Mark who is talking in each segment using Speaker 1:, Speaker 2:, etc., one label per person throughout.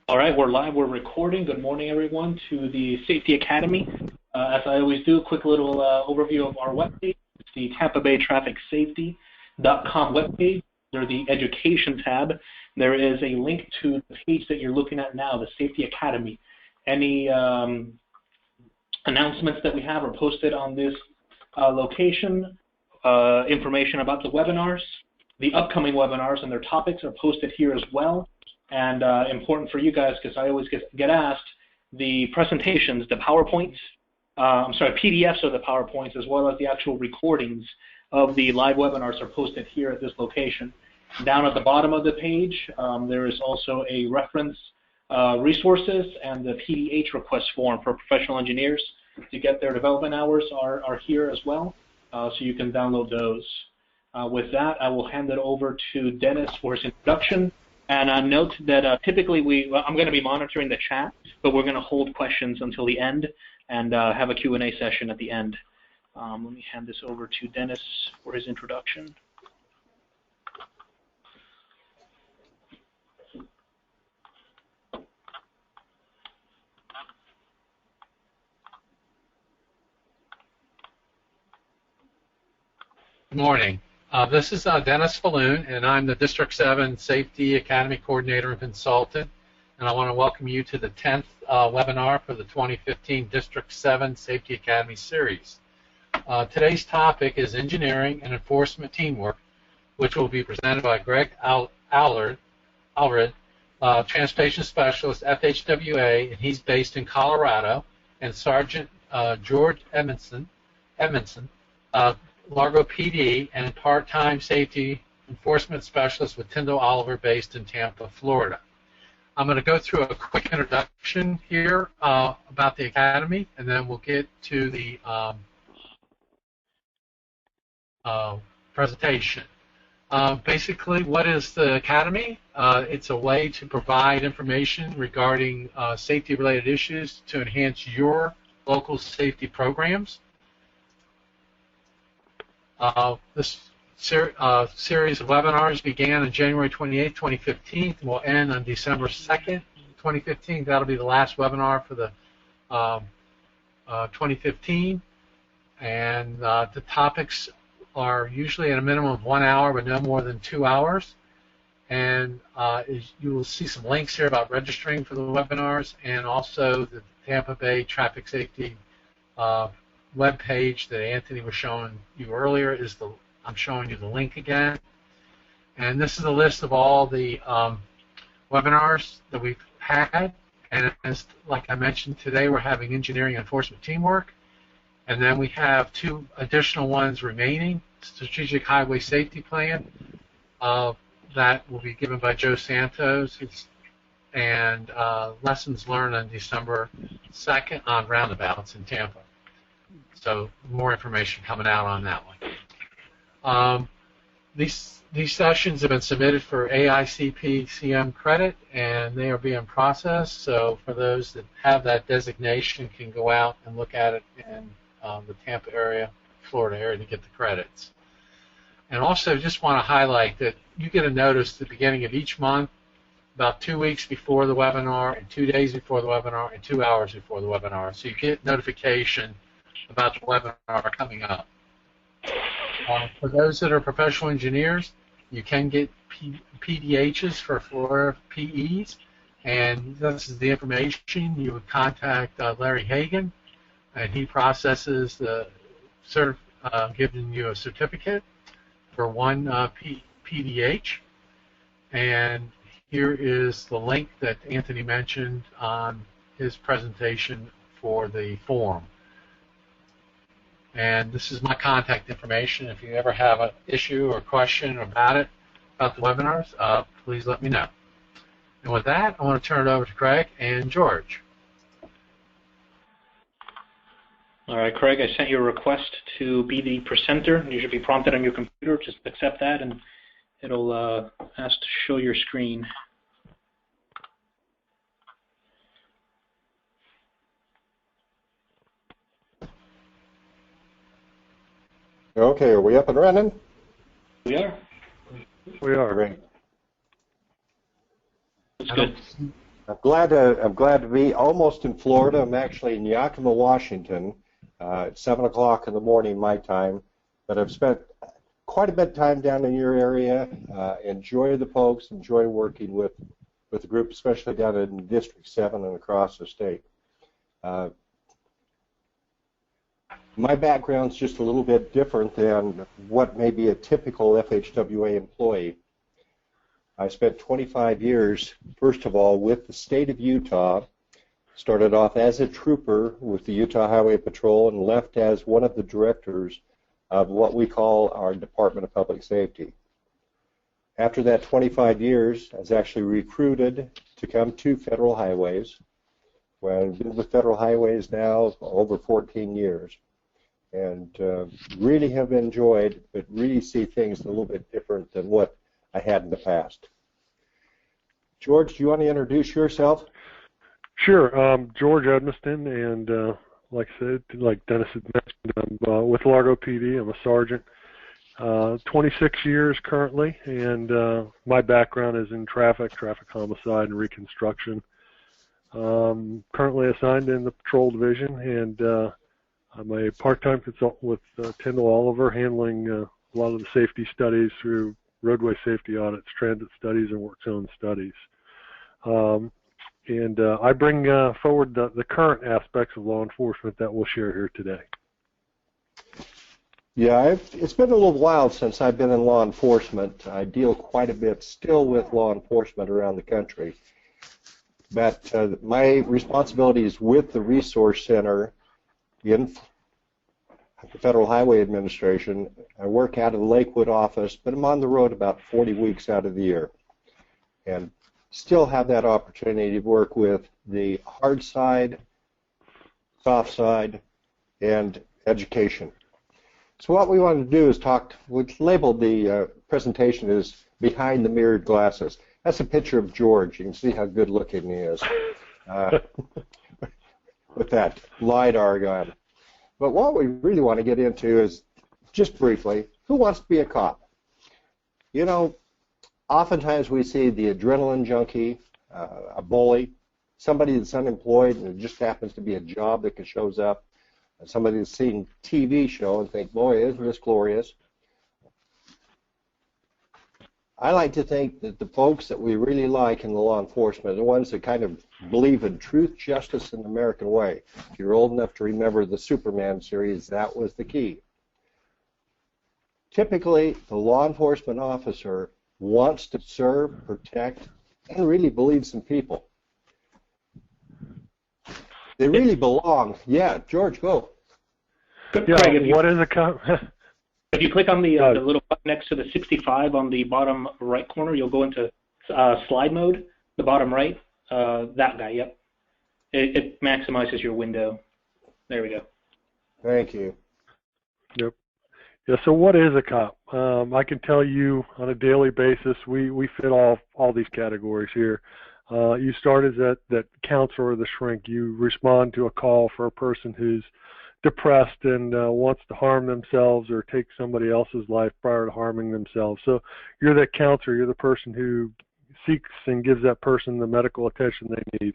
Speaker 1: All right, we're live, we're recording. Good morning, everyone, to the Safety Academy. As I always do, a quick little overview of our webpage. It's the Tampa Bay Traffic Safety.com webpage. Under the Education tab, there is a link to the page that you're looking at now, the Safety Academy. Any announcements that we have are posted on this location. Information about the webinars, the upcoming webinars and their topics are posted here as well. And important for you guys, because I always get asked, the presentations, the PowerPoints, PDFs of the PowerPoints, as well as the actual recordings of the live webinars are posted here at this location. Down at the bottom of the page, there is also a reference resources, and the PDH request form for professional engineers to get their development hours are here as well, so you can download those. With that, I will hand it over to Dennis for his introduction. And note that typically I'm going to be monitoring the chat, but we're going to hold questions until the end and have a Q&A session at the end. Let me hand this over to Dennis for his introduction.
Speaker 2: Good morning. This is Dennis Falloon, and I'm the District 7 Safety Academy Coordinator and Consultant, and I want to welcome you to the 10th webinar for the 2015 District 7 Safety Academy Series. Today's topic is Engineering and Enforcement Teamwork, which will be presented by Greg Allred, Transportation Specialist, FHWA, and he's based in Colorado, and Sergeant George Edmondson, Largo PD, and part-time safety enforcement specialist with Tyndall Oliver, based in Tampa, Florida. I'm going to go through a quick introduction here about the Academy, and then we'll get to the presentation. Basically, what is the Academy? It's a way to provide information regarding safety-related issues to enhance your local safety programs. This series of webinars began on January 28, 2015, and will end on December 2nd, 2015. That'll be the last webinar for the 2015. And the topics are usually at a minimum of 1 hour, but no more than 2 hours. And you will see some links here about registering for the webinars, and also the Tampa Bay Traffic Safety web page that Anthony was showing you earlier. I'm showing you the link again. And this is a list of all the webinars that we've had. And like I mentioned, today we're having Engineering Enforcement Teamwork. And then we have 2 additional ones remaining. Strategic Highway Safety Plan that will be given by Joe Santos, and Lessons Learned on December 2nd on Roundabouts in Tampa. So more information coming out on that one. These sessions have been submitted for AICP-CM credit, and they are being processed. So for those that have that designation, can go out and look at it in the Tampa area, Florida area, to get the credits. And also just want to highlight that you get a notice at the beginning of each month, about 2 weeks before the webinar, and 2 days before the webinar, and 2 hours before the webinar. So you get notification about the webinar coming up. For those that are professional engineers, you can get PDHs for Florida PEs, and this is the information. You would contact Larry Hagan, and he processes the giving you a certificate for one PDH. And here is the link that Anthony mentioned on his presentation for the form. And this is my contact information. If you ever have an issue or question about the webinars, please let me know. And with that, I want to turn it over to Craig and George.
Speaker 1: All right, Craig, I sent you a request to be the presenter. You should be prompted on your computer. Just accept that, and it'll ask to show your screen.
Speaker 3: Okay, are we up and running?
Speaker 1: We are.
Speaker 3: We are. Great.
Speaker 1: That's good.
Speaker 3: I'm glad to be almost in Florida. I'm actually in Yakima, Washington. It's 7 o'clock in the morning my time, but I've spent quite a bit of time down in your area. Enjoy the folks, enjoy working with the group, especially down in District 7 and across the state. My background's just a little bit different than what may be a typical FHWA employee. I spent 25 years, first of all, with the state of Utah. Started off as a trooper with the Utah Highway Patrol and left as one of the directors of what we call our Department of Public Safety. After that 25 years, I was actually recruited to come to Federal Highways. Well, I've been with Federal Highways now over 14 years, and really have enjoyed, but really see things a little bit different than what I had in the past. George, do you want to introduce yourself?
Speaker 4: Sure. George Edmiston, and like I said, like Dennis had mentioned, I'm with Largo PD. I'm a sergeant. 26 years currently, and my background is in traffic homicide, and reconstruction. Currently assigned in the patrol division, and I'm a part-time consultant with Tyndall Oliver, handling a lot of the safety studies through roadway safety audits, transit studies, and work zone studies. And I bring forward the current aspects of law enforcement that we'll share here today. Yeah,
Speaker 3: it's been a little while since I've been in law enforcement. I deal quite a bit still with law enforcement around the country. But my responsibility is with the Resource Center in the Federal Highway Administration. I work out of the Lakewood office, but I'm on the road about 40 weeks out of the year. And still have that opportunity to work with the hard side, soft side, and education. So what we wanted to do is talk, we labeled the presentation as Behind the Mirrored Glasses. That's a picture of George. You can see how good looking he is with that LiDAR gun. But what we really want to get into is, just briefly, who wants to be a cop? You know, oftentimes we see the adrenaline junkie, a bully, somebody that's unemployed and it just happens to be a job that shows up, and somebody that's seen TV show and think, boy, isn't this glorious? I like to think that the folks that we really like in the law enforcement are the ones that kind of believe in truth, justice, and the American way. If you're old enough to remember the Superman series, that was the key. Typically, the law enforcement officer wants to serve, protect, and really believes in people. They really belong. Yeah, George, go.
Speaker 4: Yeah, Craig, what is a cop?
Speaker 1: If you click on the little button next to the 65 on the bottom right corner, you'll go into slide mode, the bottom right, that guy, yep. It maximizes your window. There we go.
Speaker 3: Thank you.
Speaker 4: Yep. Yeah, so what is a cop? I can tell you on a daily basis, we fit all these categories here. You start as that counselor or the shrink. You respond to a call for a person who's depressed and wants to harm themselves or take somebody else's life prior to harming themselves. So you're that counselor. You're the person who seeks and gives that person the medical attention they need.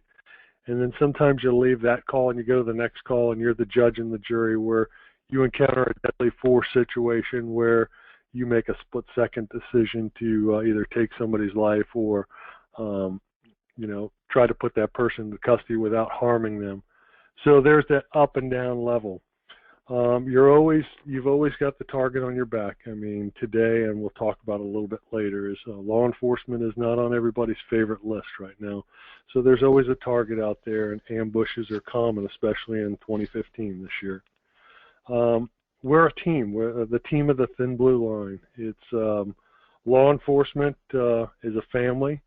Speaker 4: And then sometimes you leave that call and you go to the next call and you're the judge and the jury, where you encounter a deadly force situation where you make a split-second decision to either take somebody's life or try to put that person into custody without harming them. So there's that up and down level. You've always got the target on your back. I mean, today, and we'll talk about it a little bit later, is law enforcement is not on everybody's favorite list right now. So there's always a target out there, and ambushes are common, especially in 2015 this year. We're a team. We're the team of the thin blue line. It's law enforcement is a family.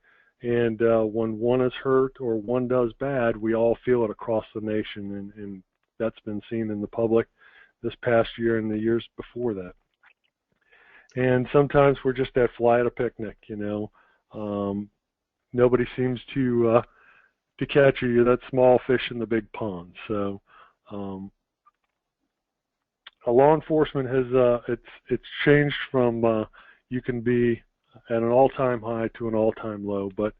Speaker 4: And when one is hurt or one does bad, we all feel it across the nation, and that's been seen in the public this past year and the years before that. And sometimes we're just that fly at a picnic, Nobody seems to catch you. You're that small fish in the big pond. So law enforcement has it's changed from you can be at an all-time high to an all-time low, but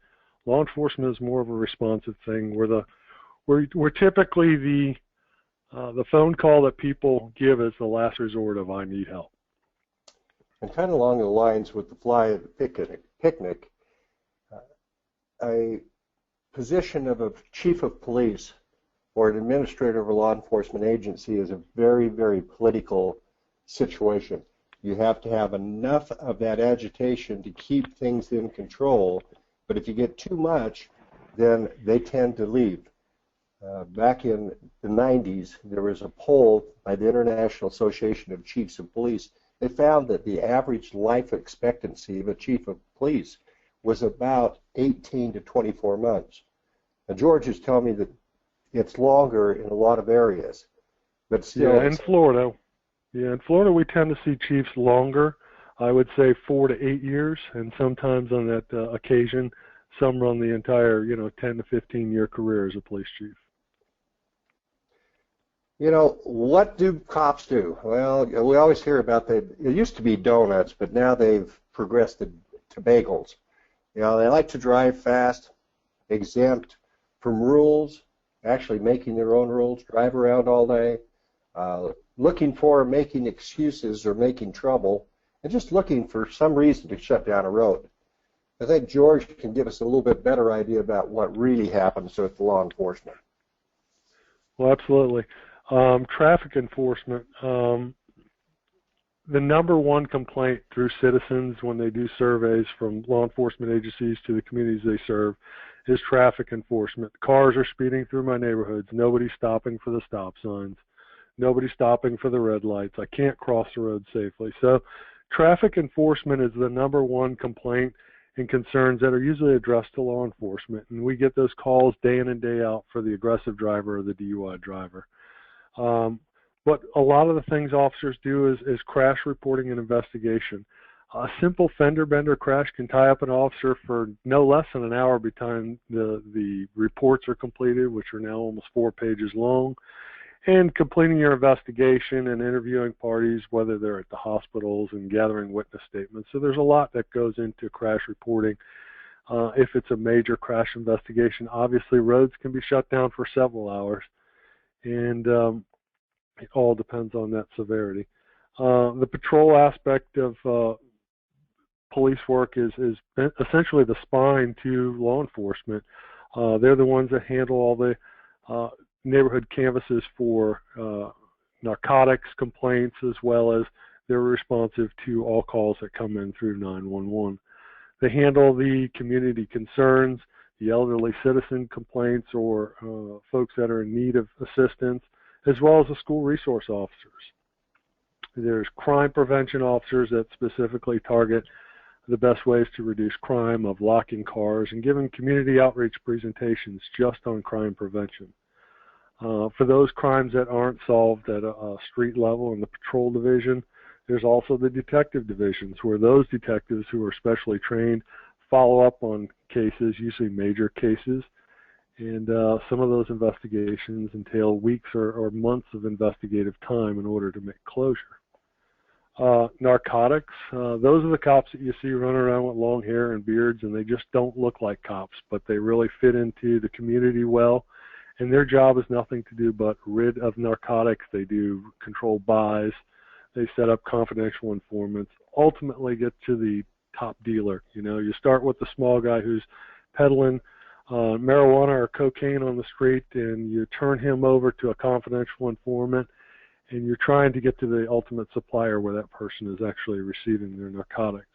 Speaker 4: Law enforcement is more of a responsive thing. We're typically the phone call that people give as the last resort of "I need help."
Speaker 3: And kind of along the lines with the fly at the picnic, a position of a chief of police or an administrator of a law enforcement agency is a very, very political situation. You have to have enough of that agitation to keep things in control, but if you get too much, then they tend to leave. Back in the 90s, there was a poll by the International Association of Chiefs of Police. They found that the average life expectancy of a chief of police was about 18 to 24 months. Now, George is telling me that it's longer in a lot of areas, but still.
Speaker 4: Yeah, in Florida. Yeah, in Florida we tend to see chiefs longer. I would say 4 to 8 years, and sometimes on that occasion, some run the entire, 10 to 15-year career as a police chief.
Speaker 3: You know, what do cops do? Well, we always hear about it used to be donuts, but now they've progressed to bagels. You know, they like to drive fast, exempt from rules, actually making their own rules, drive around all day, looking for making excuses or making trouble, and just looking for some reason to shut down a road. I think George can give us a little bit better idea about what really happens with law enforcement.
Speaker 4: Well, absolutely. Traffic enforcement, the number one complaint through citizens when they do surveys from law enforcement agencies to the communities they serve is traffic enforcement. Cars are speeding through my neighborhoods. Nobody's stopping for the stop signs. Nobody's stopping for the red lights. I can't cross the road safely. So traffic enforcement is the number one complaint and concerns that are usually addressed to law enforcement. And we get those calls day in and day out for the aggressive driver or the DUI driver. But a lot of the things officers do is crash reporting and investigation. A simple fender bender crash can tie up an officer for no less than an hour by the time the reports are completed, which are now almost 4 pages long, and completing your investigation and interviewing parties, whether they're at the hospitals, and gathering witness statements. So there's a lot that goes into crash reporting. If it's a major crash investigation, obviously roads can be shut down for several hours, and it all depends on that severity. The patrol aspect of police work is essentially the spine to law enforcement. They're the ones that handle all the neighborhood canvases for narcotics complaints, as well as they're responsive to all calls that come in through 911. They handle the community concerns, the elderly citizen complaints, or folks that are in need of assistance, as well as the school resource officers. There's crime prevention officers that specifically target the best ways to reduce crime, of locking cars, and giving community outreach presentations just on crime prevention. For those crimes that aren't solved at a street level in the patrol division, there's also the detective divisions, where those detectives who are specially trained follow up on cases, usually major cases, and some of those investigations entail weeks or months of investigative time in order to make closure. Narcotics, those are the cops that you see running around with long hair and beards, and they just don't look like cops, but they really fit into the community well, and their job is nothing to do but rid of narcotics. They do controlled buys, they set up confidential informants, ultimately get to the top dealer. You know, you start with the small guy who's peddling marijuana or cocaine on the street, and you turn him over to a confidential informant, and you're trying to get to the ultimate supplier where that person is actually receiving their narcotics.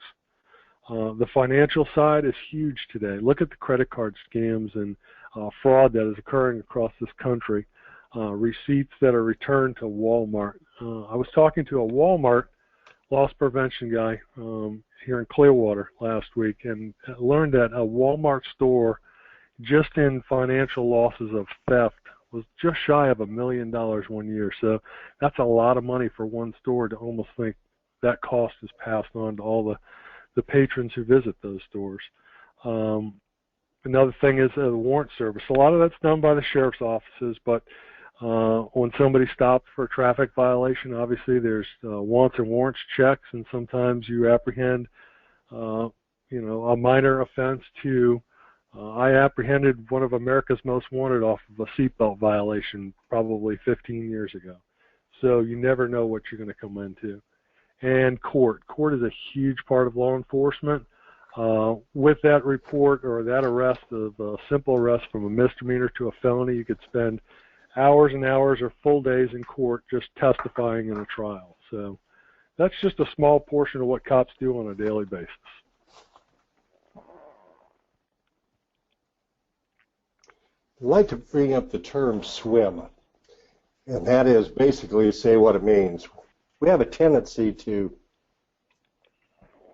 Speaker 4: The financial side is huge today. Look at the credit card scams and fraud that is occurring across this country. Receipts that are returned to Walmart. I was talking to a Walmart loss prevention guy here in Clearwater last week, and learned that a Walmart store, just in financial losses of theft, was just shy of $1 million 1 year. So that's a lot of money for one store to almost think that cost is passed on to all the patrons who visit those stores. Another thing is the warrant service. A lot of that's done by the sheriff's offices, but when somebody stops for a traffic violation, obviously there's wants and warrants checks, and sometimes you apprehend a minor offense to I apprehended one of America's Most Wanted off of a seatbelt violation probably 15 years ago. So you never know what you're going to come into. And court. Court is a huge part of law enforcement. With that report or that arrest of a simple arrest from a misdemeanor to a felony, you could spend hours and hours or full days in court just testifying in a trial. So that's just a small portion of what cops do on a daily basis.
Speaker 3: I'd like to bring up the term swim, and that is basically say what it means. We have a tendency to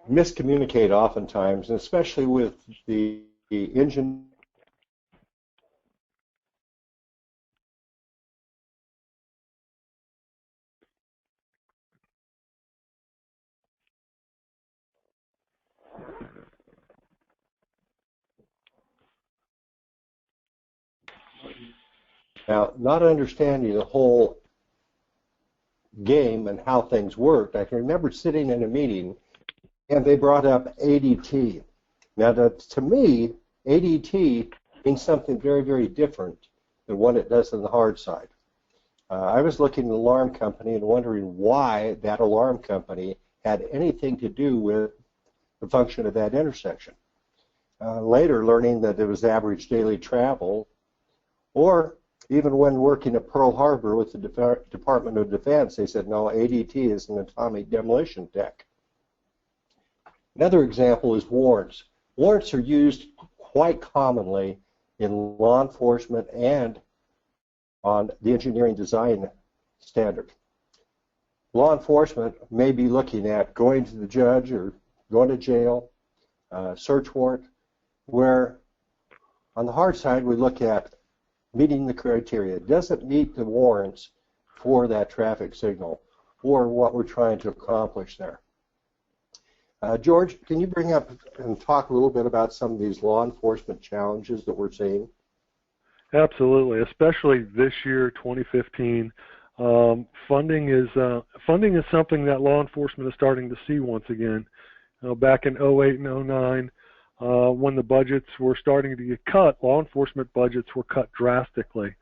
Speaker 3: miscommunicate oftentimes, and especially with the engine. Now, not understanding the whole game and how things worked, I can remember sitting in a meeting and they brought up ADT. Now, to me, ADT means something very, very different than what it does on the hard side. I was looking at an alarm company and wondering why that alarm company had anything to do with the function of that intersection. Later, learning that it was average daily travel, or even when working at Pearl Harbor with the Department of Defense, they said, no, ADT is an atomic demolition tech. Another example is warrants. Warrants are used quite commonly in law enforcement and on the engineering design standard. Law enforcement may be looking at going to the judge or going to jail, search warrant, where on the hard side we look at meeting the criteria. Does it meet the warrants for that traffic signal or what we're trying to accomplish there? George, can you bring up and talk a little bit about some of these law enforcement challenges that we're seeing?
Speaker 4: Absolutely, especially this year, 2015. Funding is something that law enforcement is starting to see once again. Back in 08 and 09, when the budgets were starting to get cut, law enforcement budgets were cut drastically,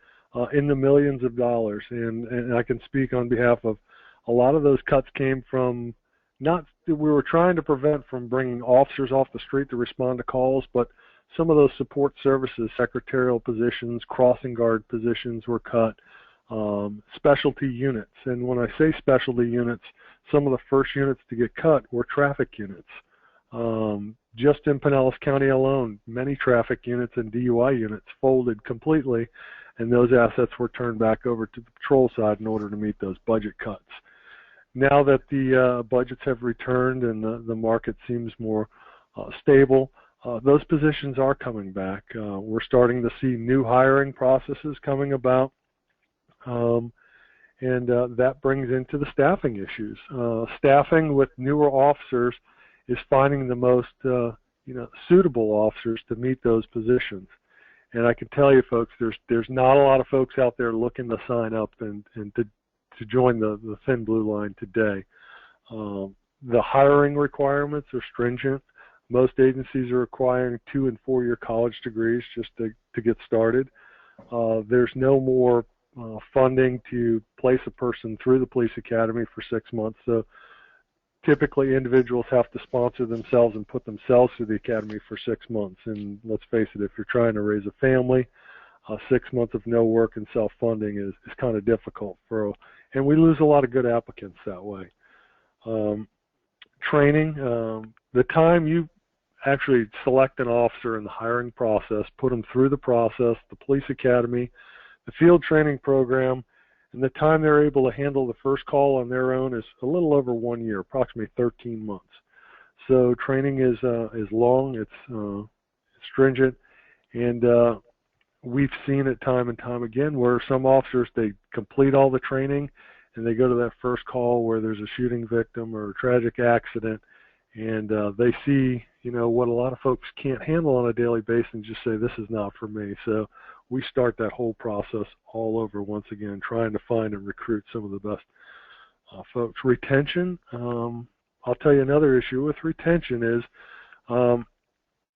Speaker 4: in the millions of dollars. And I can speak on behalf of a lot of those cuts came from not that we were trying to prevent from bringing officers off the street to respond to calls, but some of those support services, secretarial positions, crossing guard positions were cut, specialty units. And when I say specialty units, some of the first units to get cut were traffic units. Just in Pinellas County alone, many traffic units and DUI units folded completely, and those assets were turned back over to the patrol side in order to meet those budget cuts. Now that the budgets have returned and the market seems more stable, those positions are coming back. We're starting to see new hiring processes coming about, and that brings into the staffing issues. Staffing with newer officers is finding the most suitable officers to meet those positions. And I can tell you, folks, there's not a lot of folks out there looking to sign up and to join the Thin Blue Line today. The hiring requirements are stringent. Most agencies are requiring 2- and 4-year college degrees just to get started. There's no more funding to place a person through the police academy for 6 months. So typically individuals have to sponsor themselves and put themselves through the academy for 6 months. And let's face it, if you're trying to raise a family, 6 months of no work and self-funding is kind of difficult and we lose a lot of good applicants that way. Training, the time you actually select an officer in the hiring process, put them through the process, the police academy, the field training program, and the time they're able to handle the first call on their own is a little over 1 year, approximately 13 months. So training is long, it's stringent, and we've seen it time and time again where some officers, they complete all the training and they go to that first call where there's a shooting victim or a tragic accident, and they see, what a lot of folks can't handle on a daily basis and just say, this is not for me. So we start that whole process all over once again, trying to find and recruit some of the best folks. Retention, I'll tell you another issue with retention is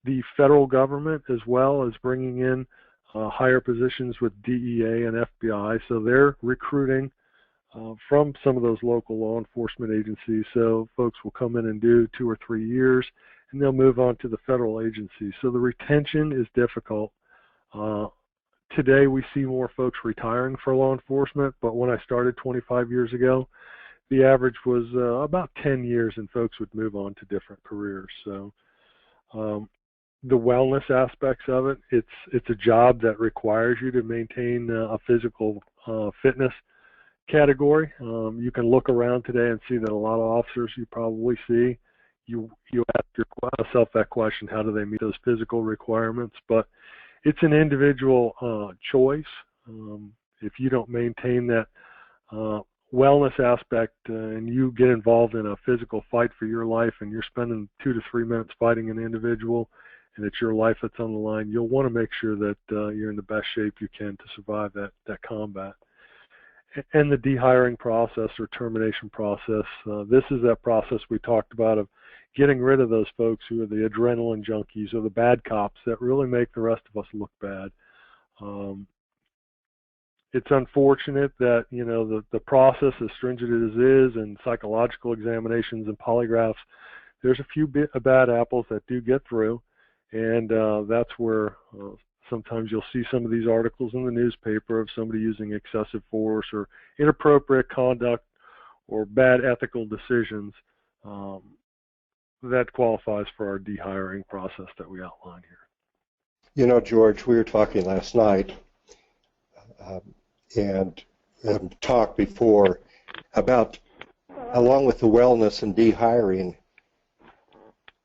Speaker 4: The federal government as well is bringing in higher positions with DEA and FBI, so they're recruiting from some of those local law enforcement agencies. So folks will come in and do 2 or 3 years, and they'll move on to the federal agencies. So the retention is difficult. Today we see more folks retiring for law enforcement, but when I started 25 years ago, the average was about 10 years, and folks would move on to different careers. So the wellness aspects of it, it's a job that requires you to maintain a physical fitness category. You can look around today and see that a lot of officers you probably see, you ask yourself that question, how do they meet those physical requirements? But it's an individual choice. If you don't maintain that wellness aspect and you get involved in a physical fight for your life and you're spending 2 to 3 minutes fighting an individual and it's your life that's on the line, you'll want to make sure that you're in the best shape you can to survive that combat. And the dehiring process or termination process, this is that process we talked about of getting rid of those folks who are the adrenaline junkies or the bad cops that really make the rest of us look bad. It's unfortunate that, you know, the process, as stringent as it is, and psychological examinations and polygraphs, there's a few bad apples that do get through, and that's where sometimes you'll see some of these articles in the newspaper of somebody using excessive force or inappropriate conduct or bad ethical decisions. That qualifies for our dehiring process that we outline here.
Speaker 3: You know, George, we were talking last night and talked before about, along with the wellness and dehiring,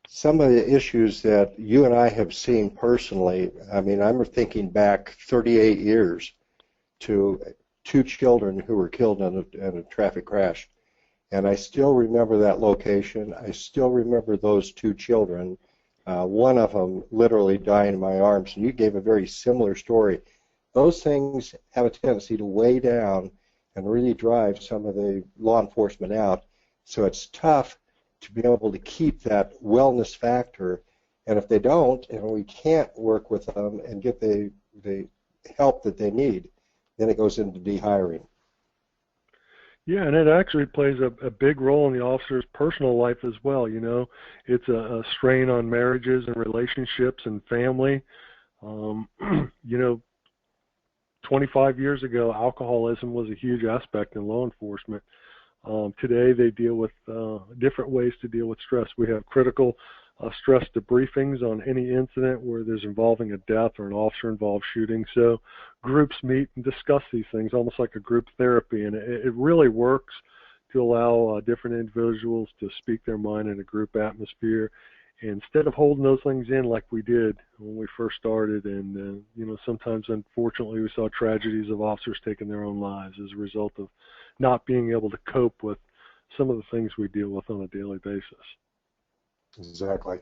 Speaker 3: some of the issues that you and I have seen personally. I mean, I'm thinking back 38 years to 2 children who were killed in a traffic crash. And I still remember that location. I still remember those 2 children. One of them literally dying in my arms. And you gave a very similar story. Those things have a tendency to weigh down and really drive some of the law enforcement out. So it's tough to be able to keep that wellness factor. And if they don't, and we can't work with them and get the help that they need, then it goes into dehiring.
Speaker 4: Yeah, and it actually plays a big role in the officer's personal life as well. You know, it's a strain on marriages and relationships and family. You know, 25 years ago, alcoholism was a huge aspect in law enforcement. Today, they deal with different ways to deal with stress. We have critical stress debriefings on any incident where there's involving a death or an officer-involved shooting. So groups meet and discuss these things, almost like a group therapy, and it really works to allow different individuals to speak their mind in a group atmosphere instead of holding those things in like we did when we first started. And you know, sometimes, unfortunately, we saw tragedies of officers taking their own lives as a result of not being able to cope with some of the things we deal with on a daily basis.
Speaker 3: Exactly.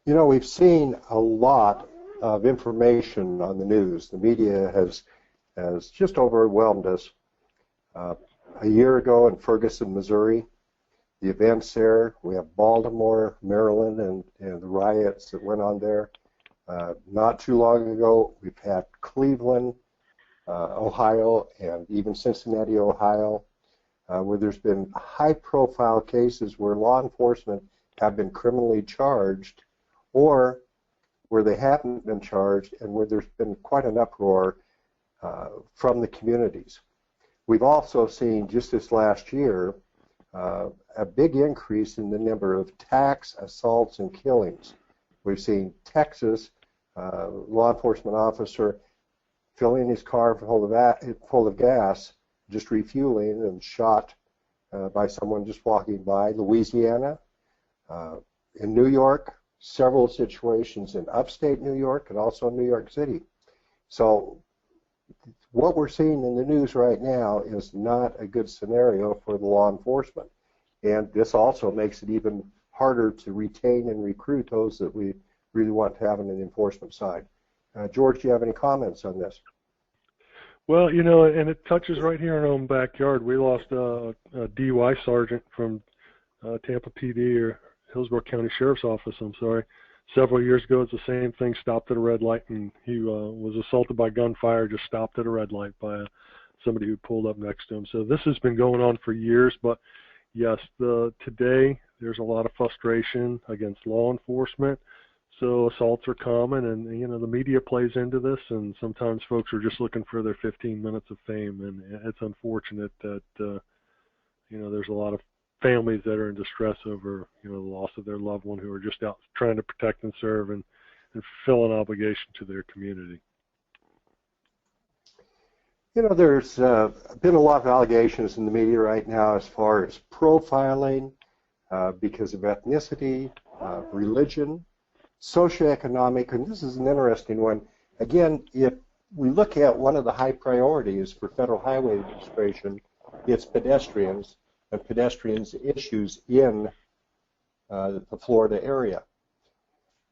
Speaker 3: You know, we've seen a lot of information on the news. The media has just overwhelmed us. A year ago in Ferguson, Missouri, the events there, we have Baltimore, Maryland, and the riots that went on there. Not too long ago, we've had Cleveland, Ohio, and even Cincinnati, Ohio, where there's been high-profile cases where law enforcement have been criminally charged, or where they haven't been charged, and where there's been quite an uproar from the communities. We've also seen, just this last year, a big increase in the number of attacks, assaults, and killings. We've seen Texas, law enforcement officer filling his car full of gas, just refueling, and shot by someone just walking by. Louisiana, in New York, several situations in upstate New York and also in New York City. So what we're seeing in the news right now is not a good scenario for the law enforcement. And this also makes it even harder to retain and recruit those that we really want to have on the enforcement side. George, do you have any comments on this?
Speaker 4: Well, you know, and it touches right here in our own backyard. We lost a DUI sergeant from Tampa PD, or Hillsborough County Sheriff's Office, I'm sorry, Several years ago, it's the same thing, stopped at a red light, and he was assaulted by gunfire, just stopped at a red light by somebody who pulled up next to him. So this has been going on for years, but yes, today there's a lot of frustration against law enforcement. So assaults are common, and the media plays into this, and sometimes folks are just looking for their 15 minutes of fame, and it's unfortunate that there's a lot of families that are in distress over the loss of their loved one, who are just out trying to protect and serve and fulfill an obligation to their community.
Speaker 3: There's been a lot of allegations in the media right now as far as profiling because of ethnicity, religion, socioeconomic, and this is an interesting one. Again, if we look at one of the high priorities for Federal Highway Administration, it's pedestrians and pedestrians' issues in the Florida area.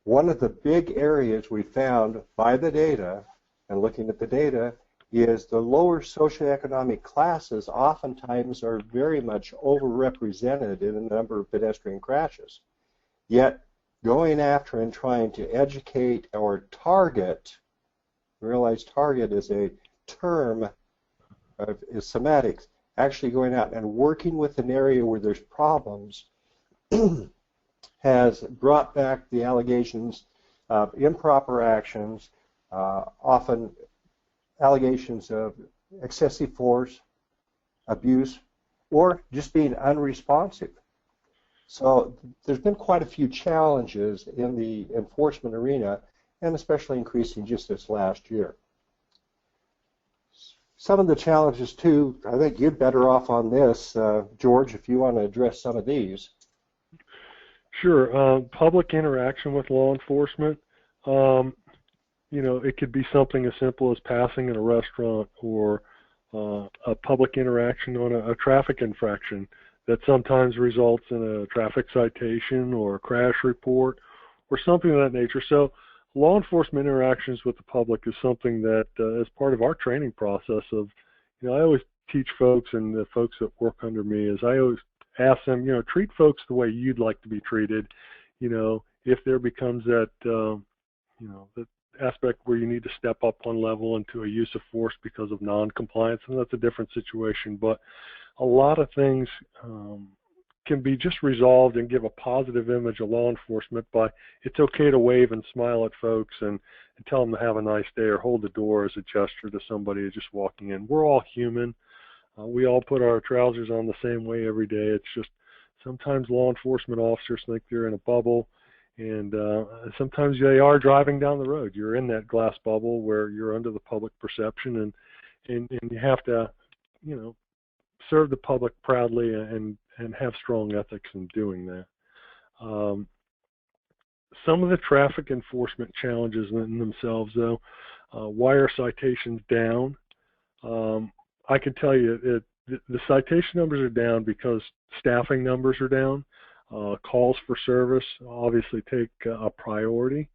Speaker 3: One of the big areas we found by the data, and looking at the data, is the lower socioeconomic classes oftentimes are very much overrepresented in the number of pedestrian crashes. Yet, going after and trying to educate our target, realize target is a term is semantics, actually going out and working with an area where there's problems has brought back the allegations of improper actions, often allegations of excessive force, abuse, or just being unresponsive. So there's been quite a few challenges in the enforcement arena, and especially increasing just this last year. Some of the challenges, too, I think you're better off on this, George, if you want to address some of these.
Speaker 4: Sure. Public interaction with law enforcement, it could be something as simple as passing in a restaurant, or a public interaction on a traffic infraction that sometimes results in a traffic citation or a crash report or something of that nature. So law enforcement interactions with the public is something that as part of our training process of, I always teach folks, and the folks that work under me, is I always ask them, treat folks the way you'd like to be treated. If there becomes that, that aspect where you need to step up one level into a use of force because of non-compliance, and that's a different situation. But a lot of things can be just resolved and give a positive image of law enforcement by, it's okay to wave and smile at folks and tell them to have a nice day, or hold the door as a gesture to somebody who's just walking in. We're all human. We all put our trousers on the same way every day. It's just sometimes law enforcement officers think they're in a bubble, and sometimes they are driving down the road. You're in that glass bubble where you're under the public perception, and you have to, serve the public proudly and have strong ethics in doing that. Some of the traffic enforcement challenges in themselves, though, why are citations down? I can tell you the citation numbers are down because staffing numbers are down. Calls for service obviously take a priority.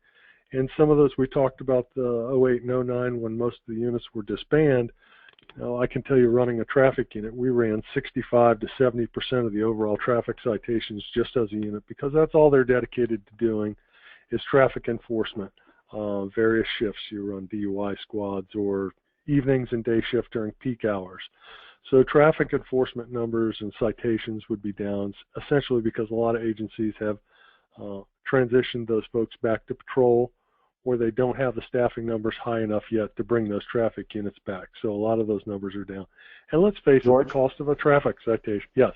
Speaker 4: And some of those, we talked about the 08 and 09 when most of the units were disbanded. I can tell you, running a traffic unit, we ran 65 to 70% of the overall traffic citations just as a unit, because that's all they're dedicated to doing is traffic enforcement. Various shifts, you run DUI squads, or evenings and day shift during peak hours. So traffic enforcement numbers and citations would be down, essentially because a lot of agencies have transitioned those folks back to patrol, or they don't have the staffing numbers high enough yet to bring those traffic units back. So a lot of those numbers are down. And let's face it, the cost of a traffic citation. Yes.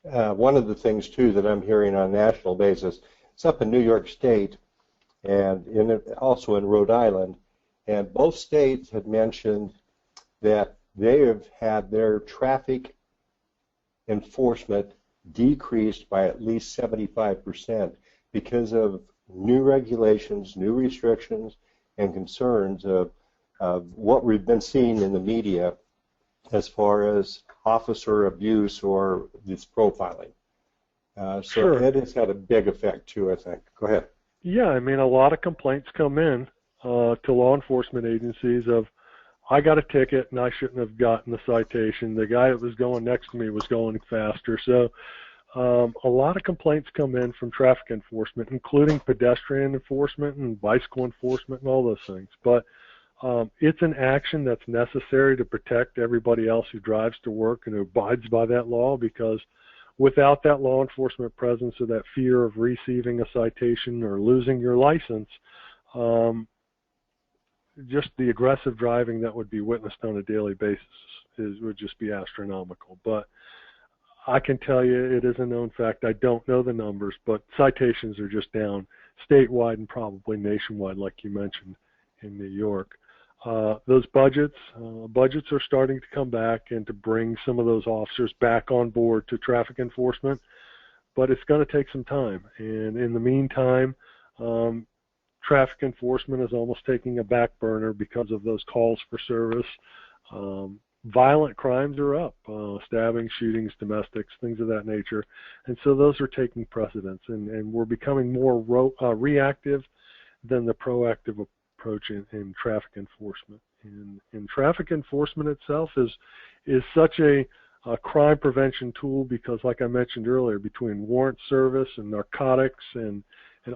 Speaker 3: One of the things, too, that I'm hearing on a national basis, it's up in New York State and also in Rhode Island, and both states had mentioned that they have had their traffic enforcement decreased by at least 75% because of new regulations, new restrictions, and concerns of what we've been seeing in the media as far as officer abuse or this profiling.
Speaker 4: Sure.
Speaker 3: It has had a big effect too, I think. Go ahead.
Speaker 4: Yeah, I mean, a lot of complaints come in to law enforcement agencies of, I got a ticket and I shouldn't have gotten the citation. The guy that was going next to me was going faster. So A lot of complaints come in from traffic enforcement, including pedestrian enforcement and bicycle enforcement and all those things. But it's an action that's necessary to protect everybody else who drives to work and who abides by that law, because without that law enforcement presence or that fear of receiving a citation or losing your license, just the aggressive driving that would be witnessed on a daily basis would just be astronomical. But I can tell you it is a known fact. I don't know the numbers, but citations are just down statewide and probably nationwide, like you mentioned in New York. Those budgets are starting to come back and to bring some of those officers back on board to traffic enforcement, but it's going to take some time. And in the meantime, traffic enforcement is almost taking a back burner because of those calls for service. Violent crimes are up, stabbings, shootings, domestics, things of that nature. And so those are taking precedence, and we're becoming more reactive than the proactive approach in traffic enforcement. And traffic enforcement itself is such a crime prevention tool because, like I mentioned earlier, between warrant service and narcotics and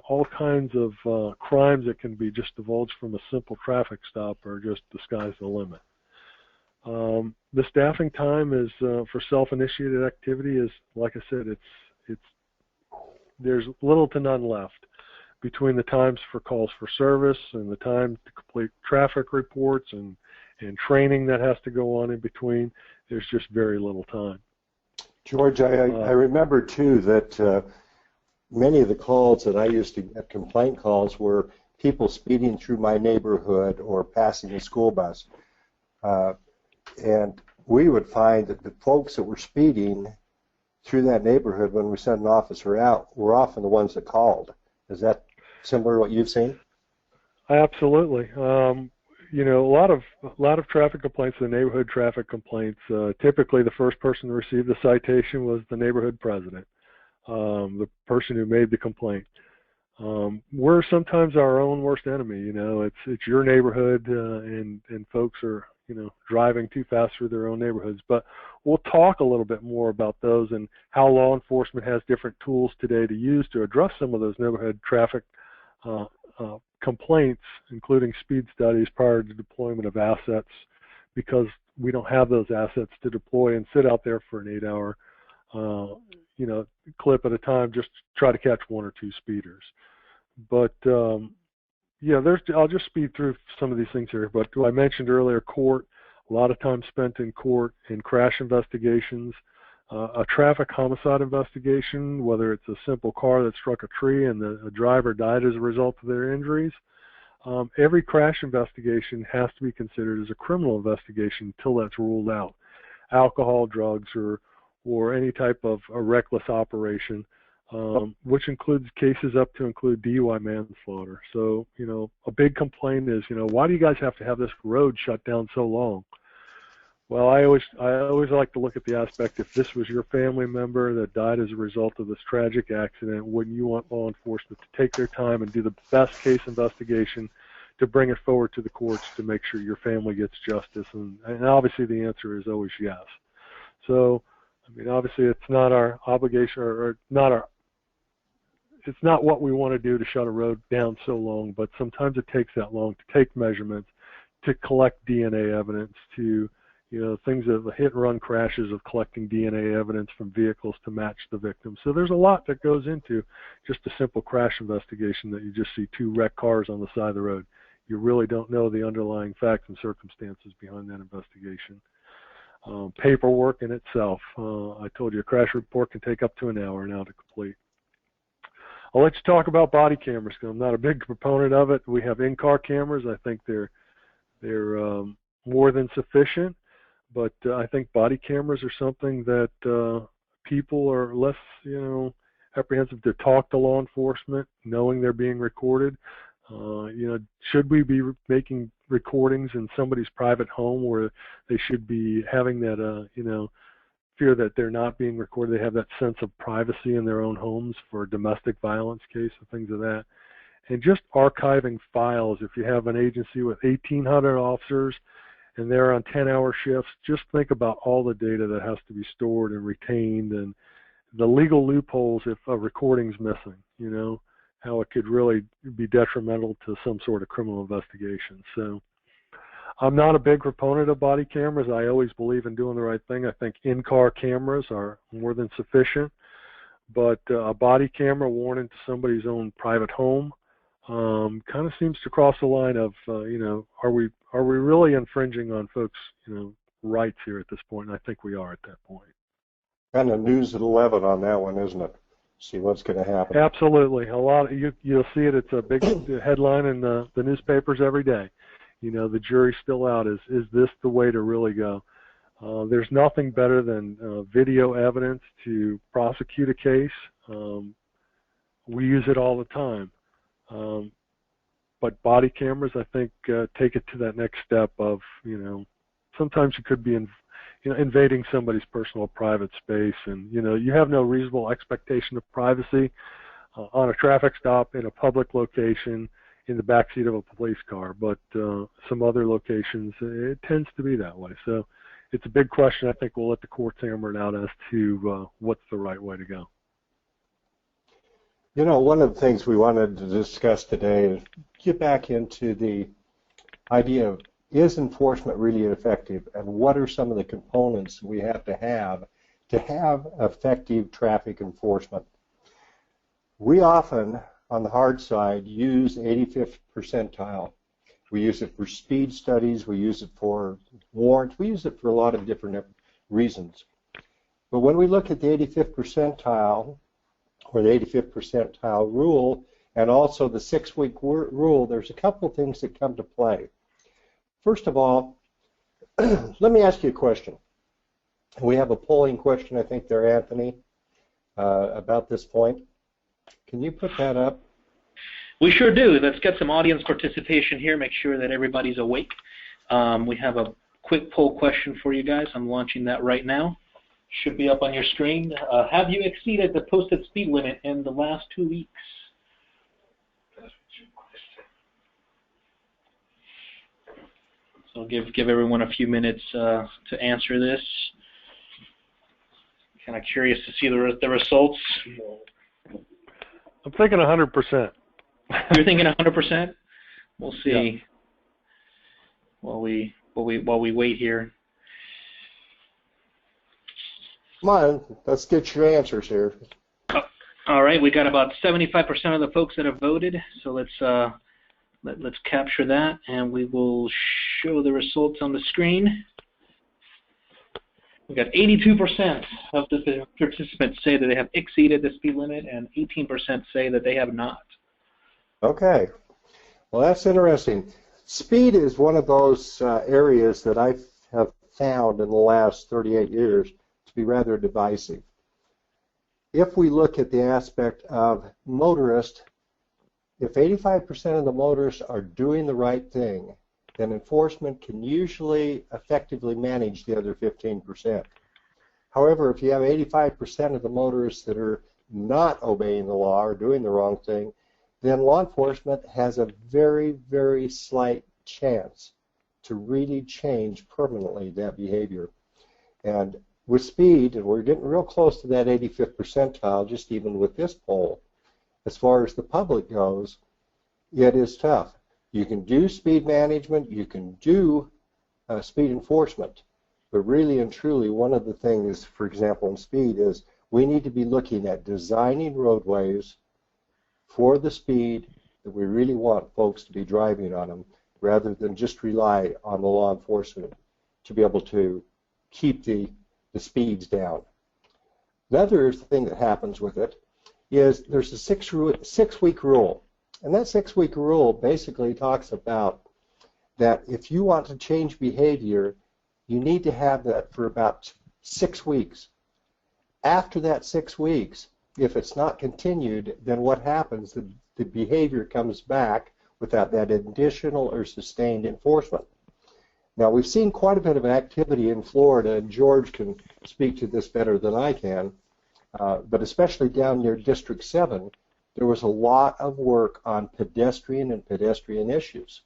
Speaker 4: all kinds of crimes that can be just divulged from a simple traffic stop or just the sky's the limit. The staffing time is for self-initiated activity is, like I said, it's there's little to none left between the times for calls for service and the time to complete traffic reports and training that has to go on in between. There's just very little time.
Speaker 3: George, I remember too that many of the calls that I used to get, complaint calls, were people speeding through my neighborhood or passing a school bus. And we would find that the folks that were speeding through that neighborhood when we sent an officer out were often the ones that called. Is that similar to what you've seen?
Speaker 4: Absolutely. You know, a lot of traffic complaints, the neighborhood traffic complaints, typically the first person to receive the citation was the neighborhood president, the person who made the complaint. We're sometimes our own worst enemy. You know, it's your neighborhood, and folks are, you know, driving too fast through their own neighborhoods. But we'll talk a little bit more about those and how law enforcement has different tools today to use to address some of those neighborhood traffic complaints, including speed studies prior to deployment of assets, because we don't have those assets to deploy and sit out there for an 8-hour you know, clip at a time just to try to catch one or two speeders. But yeah, I'll just speed through some of these things here. But I mentioned earlier, court, a lot of time spent in court in crash investigations, a traffic homicide investigation, whether it's a simple car that struck a tree and the driver died as a result of their injuries. Every crash investigation has to be considered as a criminal investigation until that's ruled out. Alcohol, drugs, or any type of a reckless operation, which includes cases up to include DUI manslaughter. So, you know, a big complaint is, you know, why do you guys have to have this road shut down so long? Well, I always like to look at the aspect, if this was your family member that died as a result of this tragic accident, wouldn't you want law enforcement to take their time and do the best case investigation to bring it forward to the courts to make sure your family gets justice? And obviously the answer is always yes. So, I mean, obviously it's not our obligation or not our, it's not what we want to do to shut a road down so long, but sometimes it takes that long to take measurements, to collect DNA evidence, to, you know, things of the hit and run crashes of collecting DNA evidence from vehicles to match the victim. So there's a lot that goes into just a simple crash investigation that you just see two wrecked cars on the side of the road. You really don't know the underlying facts and circumstances behind that investigation. Paperwork in itself. I told you a crash report can take up to an hour now to complete. I'll let you talk about body cameras because I'm not a big proponent of it. We have in-car cameras. I think they're more than sufficient, but I think body cameras are something that people are less, you know, apprehensive to talk to law enforcement, knowing they're being recorded. You know, should we be making recordings in somebody's private home where they should be having that, you know, fear that they're not being recorded? They have that sense of privacy in their own homes for a domestic violence case and things of that. And just archiving files. If you have an agency with 1,800 officers and they're on 10-hour shifts, just think about all the data that has to be stored and retained, and the legal loopholes if a recording's missing, you know, how it could really be detrimental to some sort of criminal investigation. So I'm not a big proponent of body cameras. I always believe in doing the right thing. I think in-car cameras are more than sufficient, but a body camera worn into somebody's own private home kind of seems to cross the line of, you know, are we really infringing on folks, you know, rights here at this point? And I think we are at that point.
Speaker 3: Kind of news at 11 on that one, isn't it? See what's going to happen.
Speaker 4: Absolutely. A lot of, you'll see it. It's a big headline in the newspapers every day. You know, the jury's still out. Is this the way to really go? There's nothing better than video evidence to prosecute a case. We use it all the time. But body cameras, I think, take it to that next step of, you know, sometimes you could be invading somebody's personal private space, and, you know, you have no reasonable expectation of privacy on a traffic stop in a public location in the backseat of a police car, but some other locations, it tends to be that way. So it's a big question. I think we'll let the courts hammer it out as to what's the right way to go.
Speaker 3: You know, one of the things we wanted to discuss today is get back into the idea of, is enforcement really effective, and what are some of the components we have to have effective traffic enforcement? We often, on the hard side, use 85th percentile. We use it for speed studies, we use it for warrants, we use it for a lot of different reasons. But when we look at the 85th percentile, or the 85th percentile rule, and also the 6-week rule, there's a couple of things that come to play. First of all, let me ask you a question. We have a polling question, I think, there, Anthony, about this point. Can you put that up?
Speaker 1: We sure do. Let's get some audience participation here, make sure that everybody's awake. We have a quick poll question for you guys. I'm launching that right now. Should be up on your screen. Have you exceeded the posted speed limit in the last 2 weeks? So give everyone a few minutes to answer this. Kind of curious to see the results.
Speaker 4: I'm thinking 100%.
Speaker 1: You're thinking 100%? We'll see. Yeah. While we wait here.
Speaker 3: Come on, let's get your answers here.
Speaker 1: All right, we got about 75% of the folks that have voted. So let's capture that, and we will show the results on the screen. We got 82% of the participants say that they have exceeded the speed limit, and 18% say that they have not.
Speaker 3: Okay. Well, that's interesting. Speed is one of those areas that I have found in the last 38 years to be rather divisive. If we look at the aspect of motorists, if 85% of the motorists are doing the right thing, then enforcement can usually effectively manage the other 15%. However, if you have 85% of the motorists that are not obeying the law or doing the wrong thing, then law enforcement has a very, very slight chance to really change permanently that behavior. And with speed, and we're getting real close to that 85th percentile, just even with this poll, as far as the public goes, it is tough. You can do speed management, you can do speed enforcement, but really and truly one of the things, for example, in speed is we need to be looking at designing roadways for the speed that we really want folks to be driving on them, rather than just rely on the law enforcement to be able to keep the speeds down. Another thing that happens with it is there's a 6-week rule. And that 6-week rule basically talks about that if you want to change behavior, you need to have that for about 6 weeks. After that 6 weeks, if it's not continued, then what happens? The behavior comes back without that additional or sustained enforcement. Now, we've seen quite a bit of activity in Florida, and George can speak to this better than I can, but especially down near District 7, there was a lot of work on pedestrian and pedestrian issues.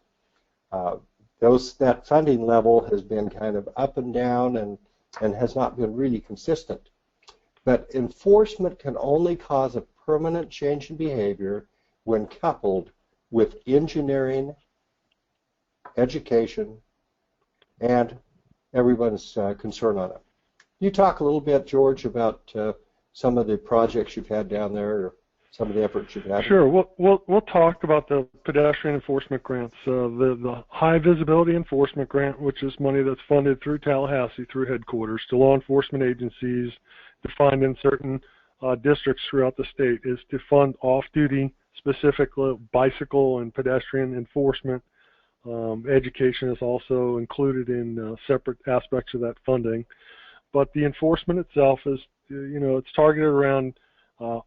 Speaker 3: That funding level has been kind of up and down and has not been really consistent. But enforcement can only cause a permanent change in behavior when coupled with engineering, education, and everyone's concern on it. You talk a little bit, George, about some of the projects you've had down there, or some of the efforts you've had.
Speaker 4: Sure. We'll talk about the pedestrian enforcement grants. The high visibility enforcement grant, which is money that's funded through Tallahassee, through headquarters, to law enforcement agencies defined in certain districts throughout the state, is to fund off-duty, specifically bicycle and pedestrian enforcement. Education is also included in separate aspects of that funding. But the enforcement itself is, it's targeted around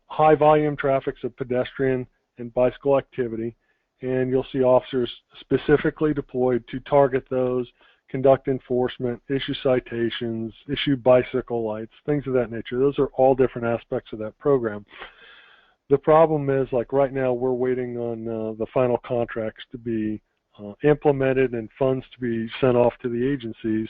Speaker 4: high volume traffics of pedestrian and bicycle activity, and you'll see officers specifically deployed to target those, conduct enforcement, issue citations, issue bicycle lights, things of that nature. Those are all different aspects of that program. The problem is, like right now, we're waiting on the final contracts to be implemented and funds to be sent off to the agencies,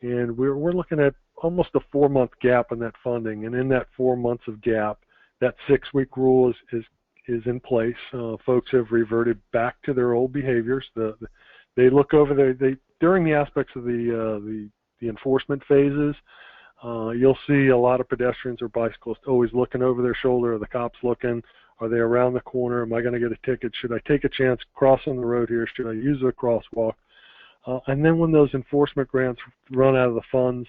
Speaker 4: and we're looking at almost a 4-month gap in that funding. And in that 4 months of gap, that 6-week rule is in place. Folks have reverted back to their old behaviors. They look over during the aspects of the enforcement phases. You'll see a lot of pedestrians or bicyclists always looking over their shoulder. Are the cops looking? Are they around the corner? Am I going to get a ticket? Should I take a chance crossing the road here? Should I use the crosswalk? And then when those enforcement grants run out of the funds,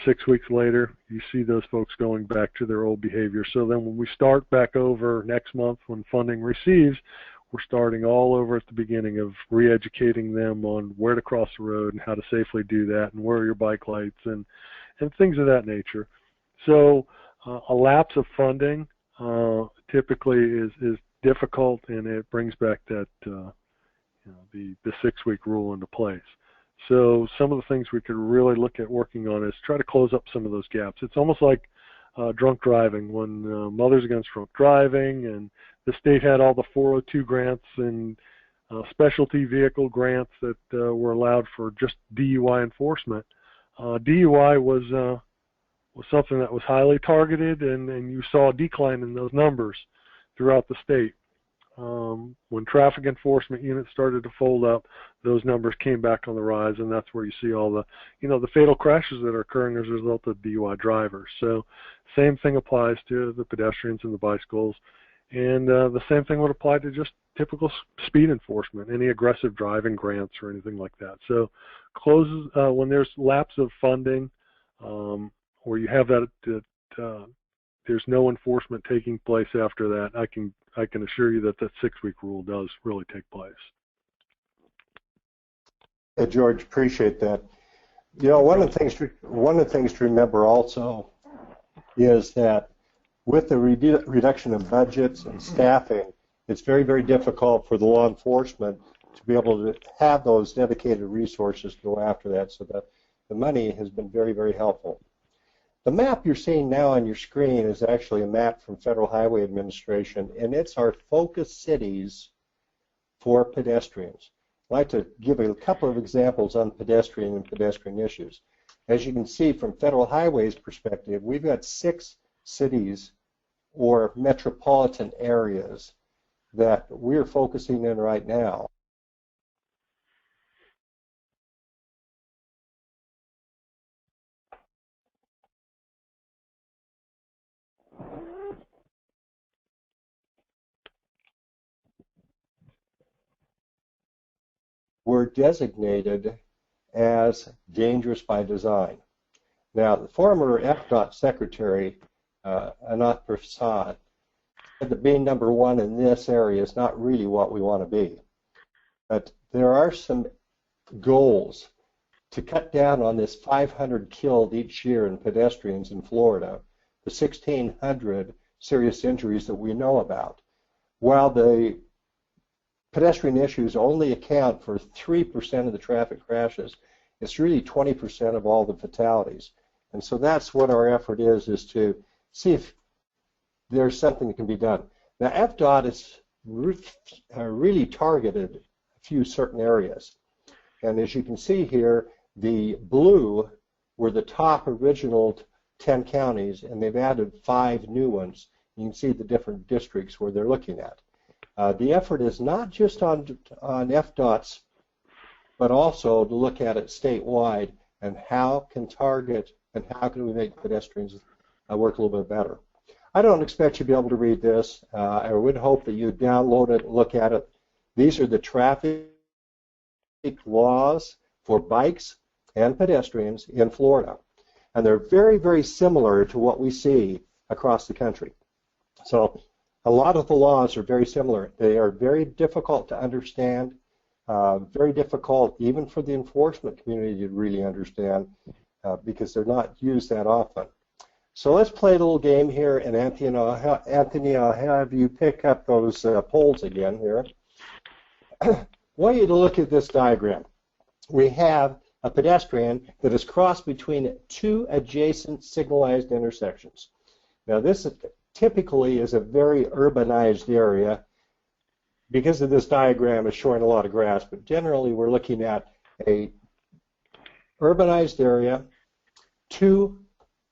Speaker 4: 6 weeks later, you see those folks going back to their old behavior. So then when we start back over next month when funding receives, we're starting all over at the beginning of re-educating them on where to cross the road and how to safely do that, and where are your bike lights, and things of that nature. So a lapse of funding typically is difficult, and it brings back that the 6-week rule into place. So some of the things we could really look at working on is try to close up some of those gaps. It's almost like drunk driving. When Mothers Against Drunk Driving, and the state had all the 402 grants and specialty vehicle grants that were allowed for just DUI enforcement. DUI was something that was highly targeted, and you saw a decline in those numbers throughout the state. When traffic enforcement units started to fold up, those numbers came back on the rise, and that's where you see all the, the fatal crashes that are occurring as a result of DUI drivers. So same thing applies to the pedestrians and the bicycles, and the same thing would apply to just typical speed enforcement, any aggressive driving grants or anything like that. So closes when there's lapse of funding, or you have that there's no enforcement taking place after that, I can assure you that 6-week rule does really take place.
Speaker 3: Hey, George, appreciate that. One of the things to remember also is that with the reduction in budgets and staffing, it's very, very difficult for the law enforcement to be able to have those dedicated resources to go after that. So that the money has been very, very helpful. The map you're seeing now on your screen is actually a map from Federal Highway Administration, and it's our focus cities for pedestrians. I'd like to give a couple of examples on pedestrian and pedestrian issues. As you can see from Federal Highway's perspective, we've got 6 cities or metropolitan areas that we're focusing in right now. Were designated as dangerous by design. Now, the former FDOT Secretary, Anant Prasad, said that being number 1 in this area is not really what we want to be. But there are some goals to cut down on this 500 killed each year in pedestrians in Florida, the 1,600 serious injuries that we know about. While the pedestrian issues only account for 3% of the traffic crashes, it's really 20% of all the fatalities. And so that's what our effort is to see if there's something that can be done. Now, FDOT is really targeted a few certain areas. And as you can see here, the blue were the top original 10 counties, and they've added 5 new ones. You can see the different districts where they're looking at. The effort is not just on FDOTs, but also to look at it statewide and how can target and how can we make pedestrians work a little bit better. I don't expect you to be able to read this. I would hope that you download it and look at it. These are the traffic laws for bikes and pedestrians in Florida. And they're very, very similar to what we see across the country. So a lot of the laws are very similar. They are very difficult to understand, very difficult even for the enforcement community to really understand because they're not used that often. So let's play a little game here, and Anthony, I'll have you pick up those polls again here. I want you to look at this diagram. We have a pedestrian that is crossed between 2 adjacent signalized intersections. Now this typically is a very urbanized area. Because of this diagram is showing a lot of grass, but generally we're looking at a urbanized area, 2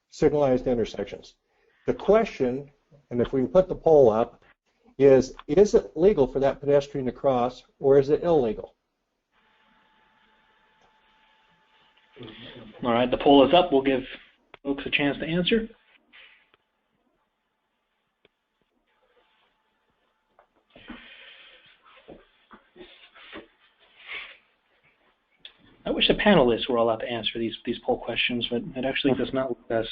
Speaker 3: signalized intersections. The question, and if we can put the poll up, is it legal for that pedestrian to cross or is it illegal?
Speaker 1: All right, the poll is up. We'll give folks a chance to answer. I wish the panelists were allowed to answer these poll questions, but it actually does not let us.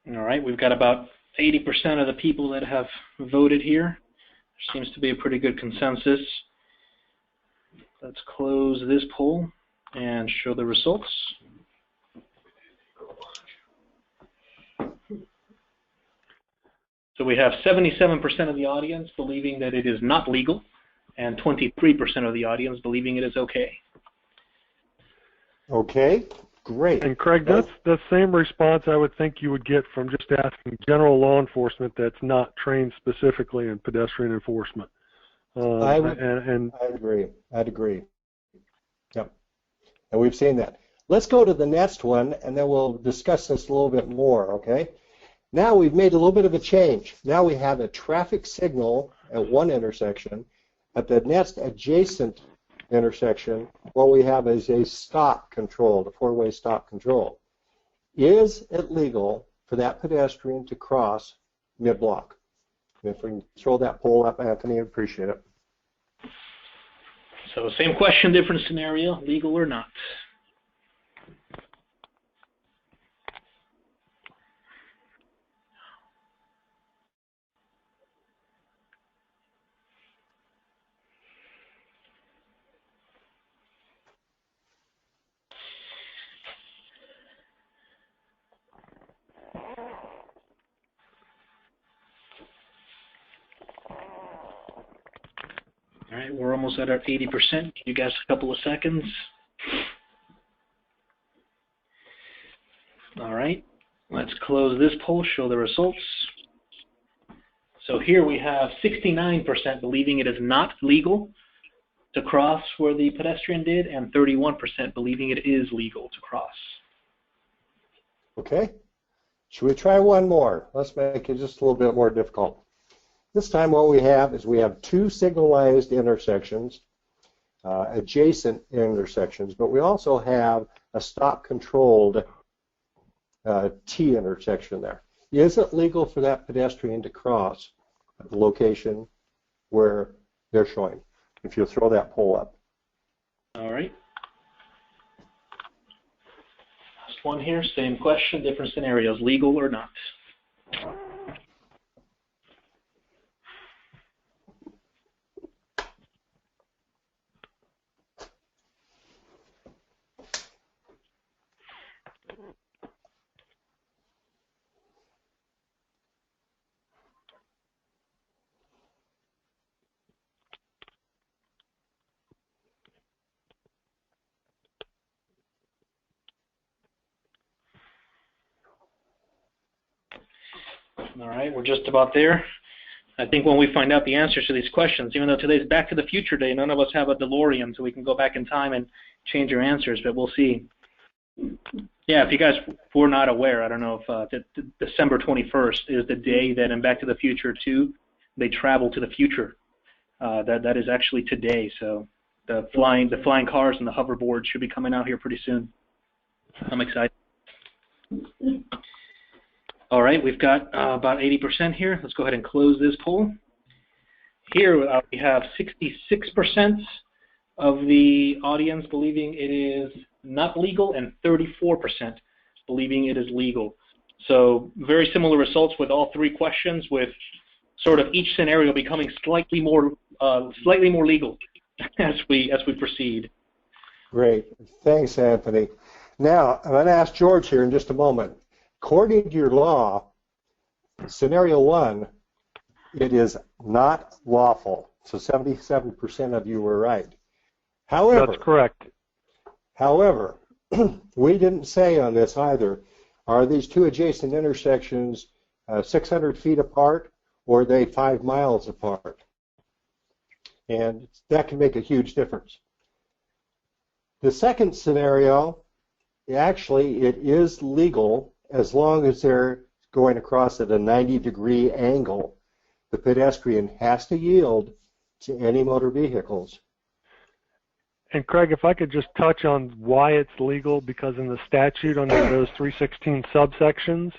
Speaker 1: All right, we've got about 80% of the people that have voted here. There seems to be a pretty good consensus. Let's close this poll and show the results. So we have 77% of the audience believing that it is not legal and 23% of the audience believing it is okay.
Speaker 3: Okay, great.
Speaker 4: And Craig, that's the same response I would think you would get from just asking general law enforcement that's not trained specifically in pedestrian enforcement.
Speaker 3: I'd agree. I'd agree. Yep. And we've seen that. Let's go to the next one, and then we'll discuss this a little bit more, okay? Now we've made a little bit of a change. Now we have a traffic signal at one intersection. At the next adjacent intersection, what we have is a stop control, a 4-way stop control. Is it legal for that pedestrian to cross mid-block? If we can throw that poll up, Anthony, I'd appreciate it.
Speaker 1: So same question, different scenario, legal or not. All right, we're almost at our 80%. Give you guys a couple of seconds. All right, let's close this poll, show the results. So here we have 69% believing it is not legal to cross where the pedestrian did, and 31% believing it is legal to cross.
Speaker 3: Okay. Should we try one more? Let's make it just a little bit more difficult. This time what we have is we have 2 signalized intersections, adjacent intersections, but we also have a stop-controlled T intersection there. Is it legal for that pedestrian to cross at the location where they're showing? If you'll throw that poll up.
Speaker 1: All right. Last one here, same question, different scenarios, legal or not. All right, we're just about there. I think when we find out the answers to these questions, even though today's Back to the Future Day, none of us have a DeLorean, so we can go back in time and change your answers, but we'll see. Yeah, if you guys were not aware, I don't know if December 21st is the day that in Back to the Future 2, they travel to the future. That is actually today, so the flying cars and the hoverboards should be coming out here pretty soon. I'm excited. All right, we've got about 80% here. Let's go ahead and close this poll. Here we have 66% of the audience believing it is not legal and 34% believing it is legal. So very similar results with all three questions, with sort of each scenario becoming slightly more legal as we proceed.
Speaker 3: Great. Thanks, Anthony. Now, I'm going to ask George here in just a moment. According to your law, scenario 1, it is not lawful. So 77% of you were right. However,
Speaker 4: that's correct.
Speaker 3: However, we didn't say on this either, are these two adjacent intersections 600 feet apart, or are they 5 miles apart? And that can make a huge difference. The second scenario, actually, it is legal as long as they're going across at a 90-degree angle. The pedestrian has to yield to any motor vehicles.
Speaker 4: And Craig, if I could just touch on why it's legal, because in the statute under those 316 subsections,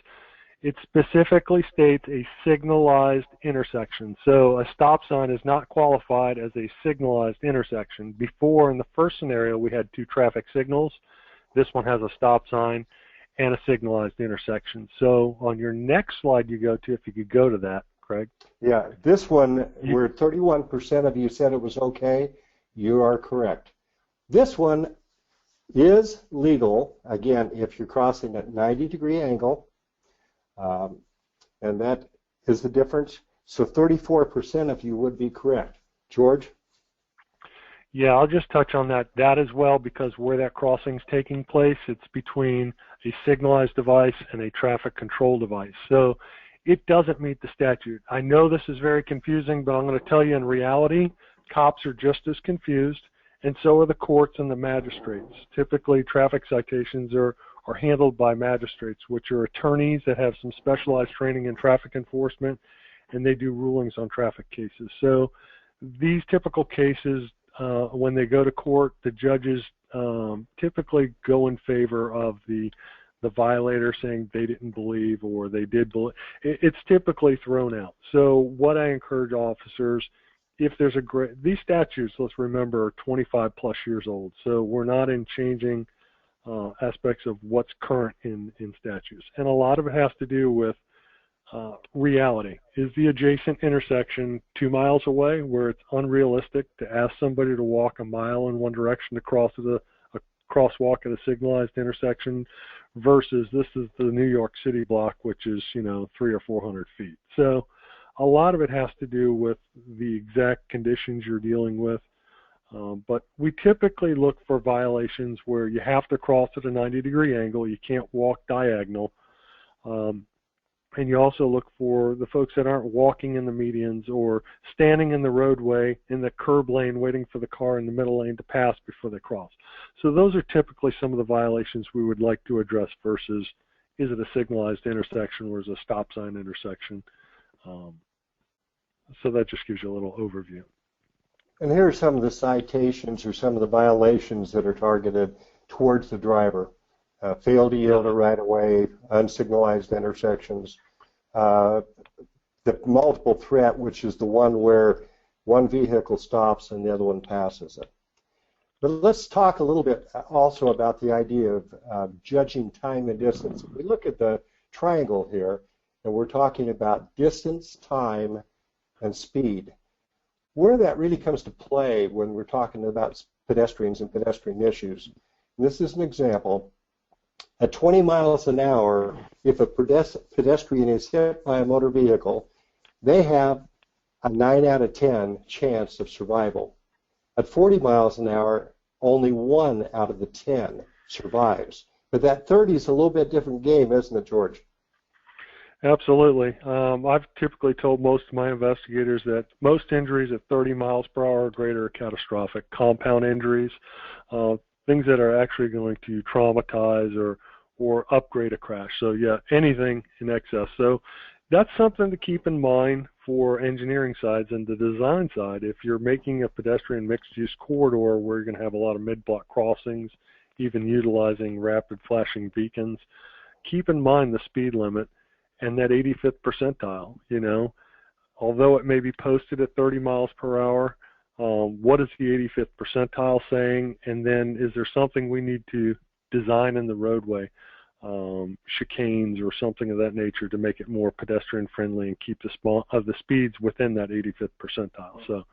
Speaker 4: it specifically states a signalized intersection. So a stop sign is not qualified as a signalized intersection. Before, in the first scenario, we had 2 traffic signals. This one has a stop sign and a signalized intersection. So on your next slide you go to, if you could go to that, Craig.
Speaker 3: Yeah, this one, where 31% of you said it was okay, you are correct. This one is legal, again, if you're crossing at 90-degree angle, and that is the difference. So 34% of you would be correct. George?
Speaker 4: Yeah, I'll just touch on that as well, because where that crossing is taking place, it's between a signalized device and a traffic control device. So it doesn't meet the statute. I know this is very confusing, but I'm going to tell you in reality, cops are just as confused, and so are the courts and the magistrates. Typically, traffic citations are handled by magistrates, which are attorneys that have some specialized training in traffic enforcement, and they do rulings on traffic cases. So these typical cases, when they go to court, the judges typically go in favor of the violator, saying they didn't believe or they did believe. It's typically thrown out. So what I encourage officers, if there's these statutes, let's remember, are 25 plus years old. So we're not in changing aspects of what's current in statutes. And a lot of it has to do with reality. Is the adjacent intersection 2 miles away, where it's unrealistic to ask somebody to walk a mile in one direction to cross a crosswalk at a signalized intersection, versus this is the New York City block, which is 300 or 400 feet. So a lot of it has to do with the exact conditions you're dealing with. But we typically look for violations where you have to cross at a 90-degree angle, you can't walk diagonal, and you also look for the folks that aren't walking in the medians or standing in the roadway in the curb lane waiting for the car in the middle lane to pass before they cross. So those are typically some of the violations we would like to address, versus is it a signalized intersection or is it a stop sign intersection. So that just gives you a little overview.
Speaker 3: And here are some of the citations or some of the violations that are targeted towards the driver. Fail to yield a right-of-way, unsignalized intersections, the multiple threat, which is the one where one vehicle stops and the other one passes it. But let's talk a little bit also about the idea of judging time and distance. We look at the triangle here, and we're talking about distance, time, and speed. Where that really comes to play when we're talking about pedestrians and pedestrian issues, and this is an example. At 20 miles an hour, if a pedestrian is hit by a motor vehicle, they have a 9 out of 10 chance of survival. At 40 miles an hour, only 1 out of the 10 survives. But that 30 is a little bit different game, isn't it, George?
Speaker 4: Absolutely. I've typically told most of my investigators that most injuries at 30 miles per hour or greater are catastrophic. Compound injuries, things that are actually going to traumatize or upgrade a crash. So yeah, anything in excess. So that's something to keep in mind for engineering sides and the design side. If you're making a pedestrian mixed-use corridor where you're going to have a lot of mid-block crossings, even utilizing rapid flashing beacons, keep in mind the speed limit and that 85th percentile. You know, although it may be posted at 30 miles per hour, what is the 85th percentile saying? And then is there something we need to design in the roadway, chicanes or something of that nature, to make it more pedestrian friendly and keep the speeds within that 85th percentile? So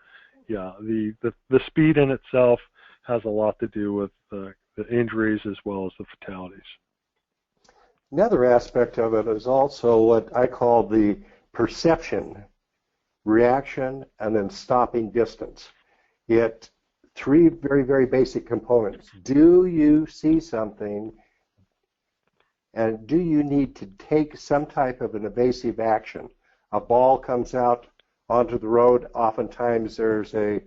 Speaker 4: yeah, the speed in itself has a lot to do with the injuries as well as the fatalities.
Speaker 3: Another aspect of it is also what I call the perception, reaction, and then stopping distance. It three very, very basic components. Do you see something, and do you need to take some type of an evasive action? A ball comes out onto the road. Oftentimes there's a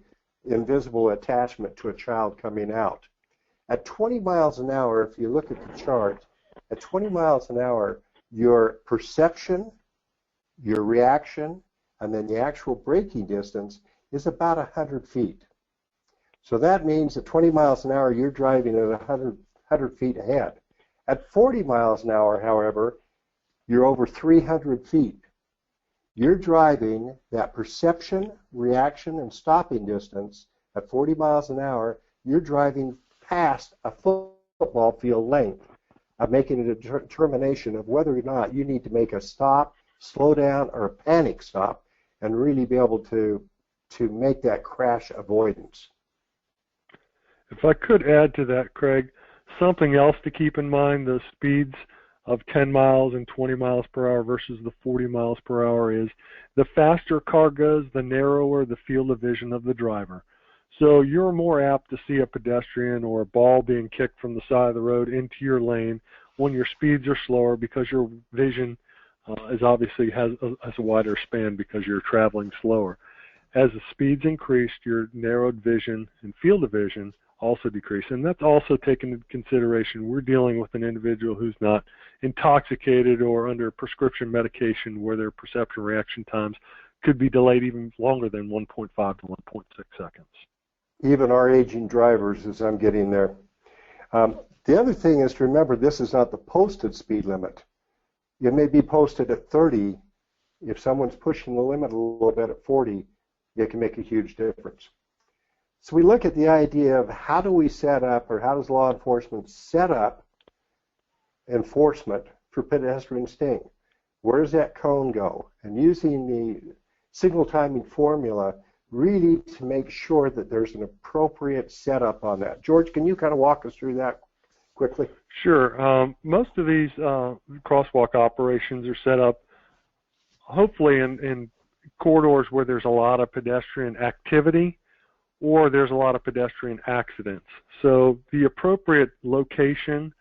Speaker 3: invisible attachment to a child coming out. At 20 miles an hour, if you look at the chart, at 20 miles an hour, your perception, your reaction, and then the actual braking distance is about 100 feet. So that means at 20 miles an hour, you're driving at 100 feet ahead. At 40 miles an hour, however, you're over 300 feet. You're driving that perception, reaction, and stopping distance at 40 miles an hour. You're driving past a football field length, of making a determination of whether or not you need to make a stop, slow down, or a panic stop, and really be able to make that crash avoidance.
Speaker 4: If I could add to that, Craig, something else to keep in mind, the speeds of 10 miles and 20 miles per hour versus the 40 miles per hour is the faster car goes, the narrower the field of vision of the driver. So you're more apt to see a pedestrian or a ball being kicked from the side of the road into your lane when your speeds are slower, because your vision is obviously has a wider span because you're traveling slower. As the speeds increase, your narrowed vision and field of vision also decrease. And that's also taken into consideration. We're dealing with an individual who's not intoxicated or under prescription medication where their perception reaction times could be delayed even longer than 1.5 to 1.6 seconds.
Speaker 3: Even our aging drivers, as I'm getting there. The other thing is to remember, this is not the posted speed limit. It may be posted at 30. If someone's pushing the limit a little bit at 40, it can make a huge difference. So we look at the idea of how do we set up, or how does law enforcement set up enforcement for pedestrian sting? Where does that cone go? And using the signal timing formula really to make sure that there's an appropriate setup on that. George, can you kind of walk us through that quickly?
Speaker 4: Sure. Most of these crosswalk operations are set up hopefully in corridors where there's a lot of pedestrian activity or there's a lot of pedestrian accidents. So the appropriate location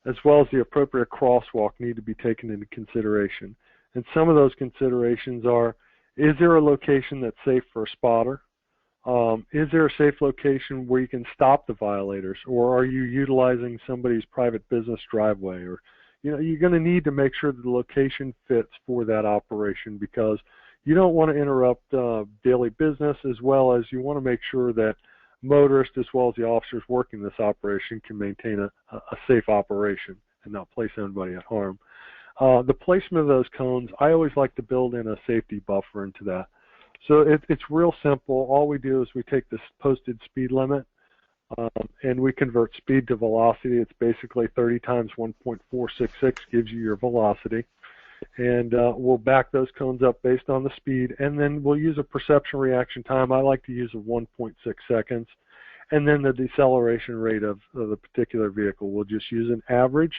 Speaker 4: as well as the appropriate crosswalk need to be taken into consideration. And some of those considerations are, is there a location that's safe for a spotter? Is there a safe location where you can stop the violators, or are you utilizing somebody's private business driveway? Or, you know, you're going to need to make sure that the location fits for that operation, because you don't want to interrupt daily business, as well as you want to make sure that motorists as well as the officers working this operation can maintain a safe operation and not place anybody at harm. The placement of those cones, I always like to build in a safety buffer into that. So it's real simple. All we do is we take this posted speed limit and we convert speed to velocity. It's basically 30 times 1.466 gives you your velocity. And we'll back those cones up based on the speed, and then we'll use a perception reaction time. I like to use a 1.6 seconds. And then the deceleration rate of the particular vehicle. We'll just use an average.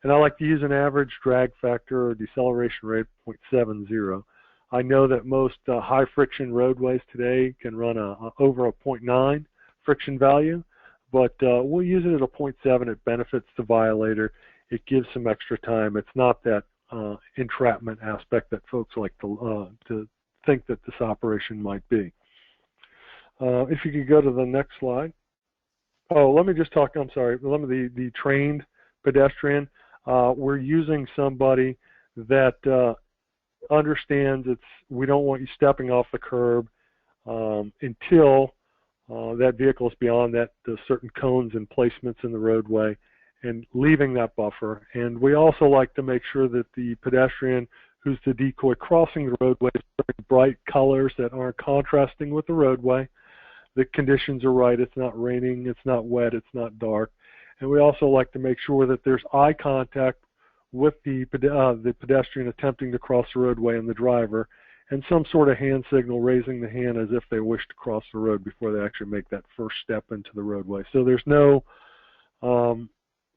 Speaker 4: And I like to use an average drag factor or deceleration rate of 0.70. I know that most high friction roadways today can run over a 0.9 friction value, but we'll use it at a 0.7. It benefits the violator. It gives some extra time. It's not that entrapment aspect that folks like to think that this operation might be. If you could go to the next slide. Oh, let me just talk, I'm sorry, the trained pedestrian. We're using somebody that understands we don't want you stepping off the curb until that vehicle is beyond the certain cones and placements in the roadway and leaving that buffer. And we also like to make sure that the pedestrian who's the decoy crossing the roadway is wearing bright colors that aren't contrasting with the roadway. The conditions are right. It's not raining. It's not wet. It's not dark. And we also like to make sure that there's eye contact with the pedestrian attempting to cross the roadway and the driver, and some sort of hand signal, raising the hand as if they wish to cross the road before they actually make that first step into the roadway. So there's no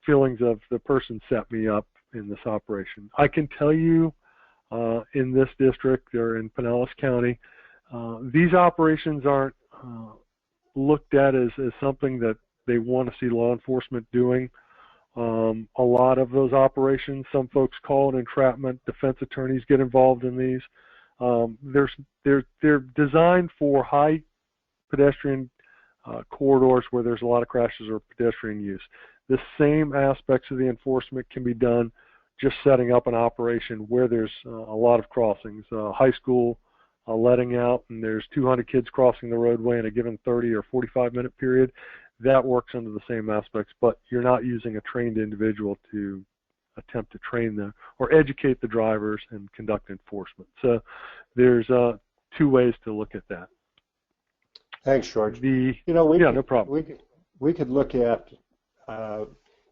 Speaker 4: feelings of the person set me up in this operation. I can tell you in this district or in Pinellas County, these operations aren't looked at as something that they want to see law enforcement doing. A lot of those operations, some folks call it entrapment. Defense attorneys get involved in these. They're designed for high pedestrian corridors where there's a lot of crashes or pedestrian use. The same aspects of the enforcement can be done just setting up an operation where there's a lot of crossings. High school letting out and there's 200 kids crossing the roadway in a given 30 or 45-minute period. That works under the same aspects, but you're not using a trained individual to attempt to train them or educate the drivers and conduct enforcement. So there's two ways to look at that.
Speaker 3: Thanks, George.
Speaker 4: No problem.
Speaker 3: We could look at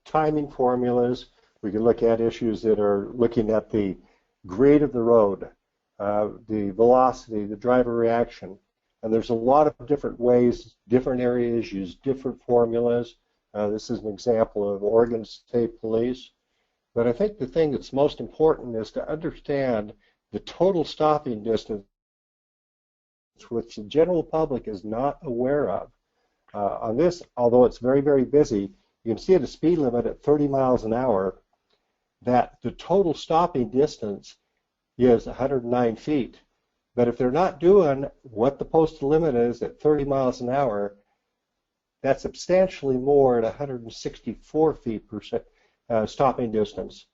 Speaker 3: timing formulas. We could look at issues that are looking at the grade of the road, the velocity, the driver reaction. And there's a lot of different ways, different areas use different formulas. This is an example of Oregon State Police. But I think the thing that's most important is to understand the total stopping distance, which the general public is not aware of. On this, although it's very, very busy, you can see at a speed limit at 30 miles an hour that the total stopping distance is 109 feet. But if they're not doing what the posted limit is at 30 miles an hour, that's substantially more at 164 feet per stopping distance.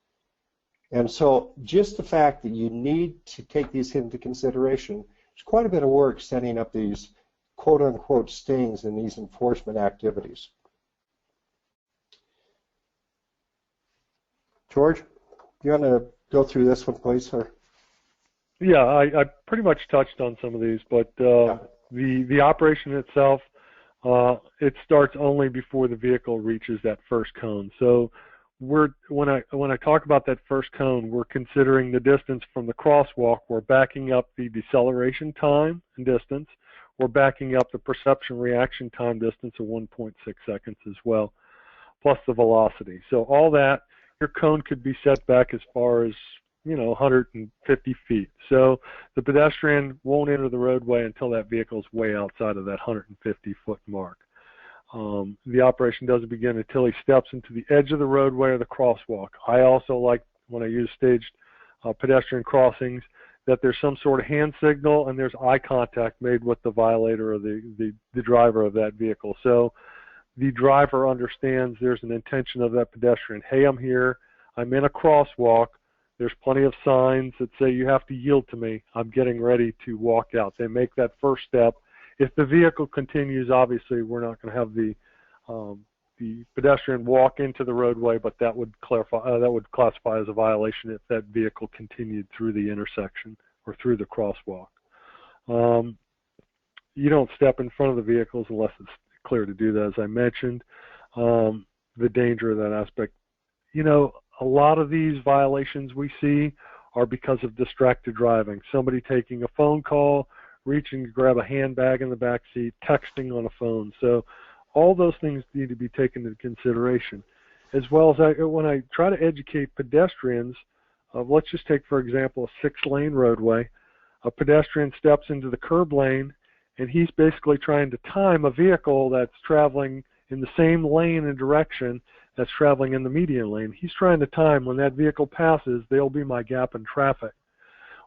Speaker 3: And so just the fact that you need to take these into consideration, there's quite a bit of work setting up these quote-unquote stings in these enforcement activities. George, do you want to go through this one, please, sir?
Speaker 4: Yeah, I pretty much touched on some of these, but the operation itself, it starts only before the vehicle reaches that first cone. So when I talk about that first cone, we're considering the distance from the crosswalk. We're backing up the deceleration time and distance. We're backing up the perception reaction time distance of 1.6 seconds as well, plus the velocity. So all that, your cone could be set back as far as 150 feet. So the pedestrian won't enter the roadway until that vehicle is way outside of that 150-foot mark. The operation doesn't begin until he steps into the edge of the roadway or the crosswalk. I also like, when I use staged pedestrian crossings, that there's some sort of hand signal and there's eye contact made with the violator or the driver of that vehicle. So the driver understands there's an intention of that pedestrian. Hey, I'm here. I'm in a crosswalk. There's plenty of signs that say you have to yield to me. I'm getting ready to walk out. They make that first step. If the vehicle continues, obviously we're not going to have the pedestrian walk into the roadway, but that would classify as a violation if that vehicle continued through the intersection or through the crosswalk. You don't step in front of the vehicles unless it's clear to do that, as I mentioned. The danger of that aspect. A lot of these violations we see are because of distracted driving. Somebody taking a phone call, reaching to grab a handbag in the back seat, texting on a phone. So all those things need to be taken into consideration. As well as when I try to educate pedestrians, let's just take, for example, a 6-lane roadway. A pedestrian steps into the curb lane, and he's basically trying to time a vehicle that's traveling in the same lane and direction that's traveling in the median lane. He's trying to time when that vehicle passes, they'll be my gap in traffic.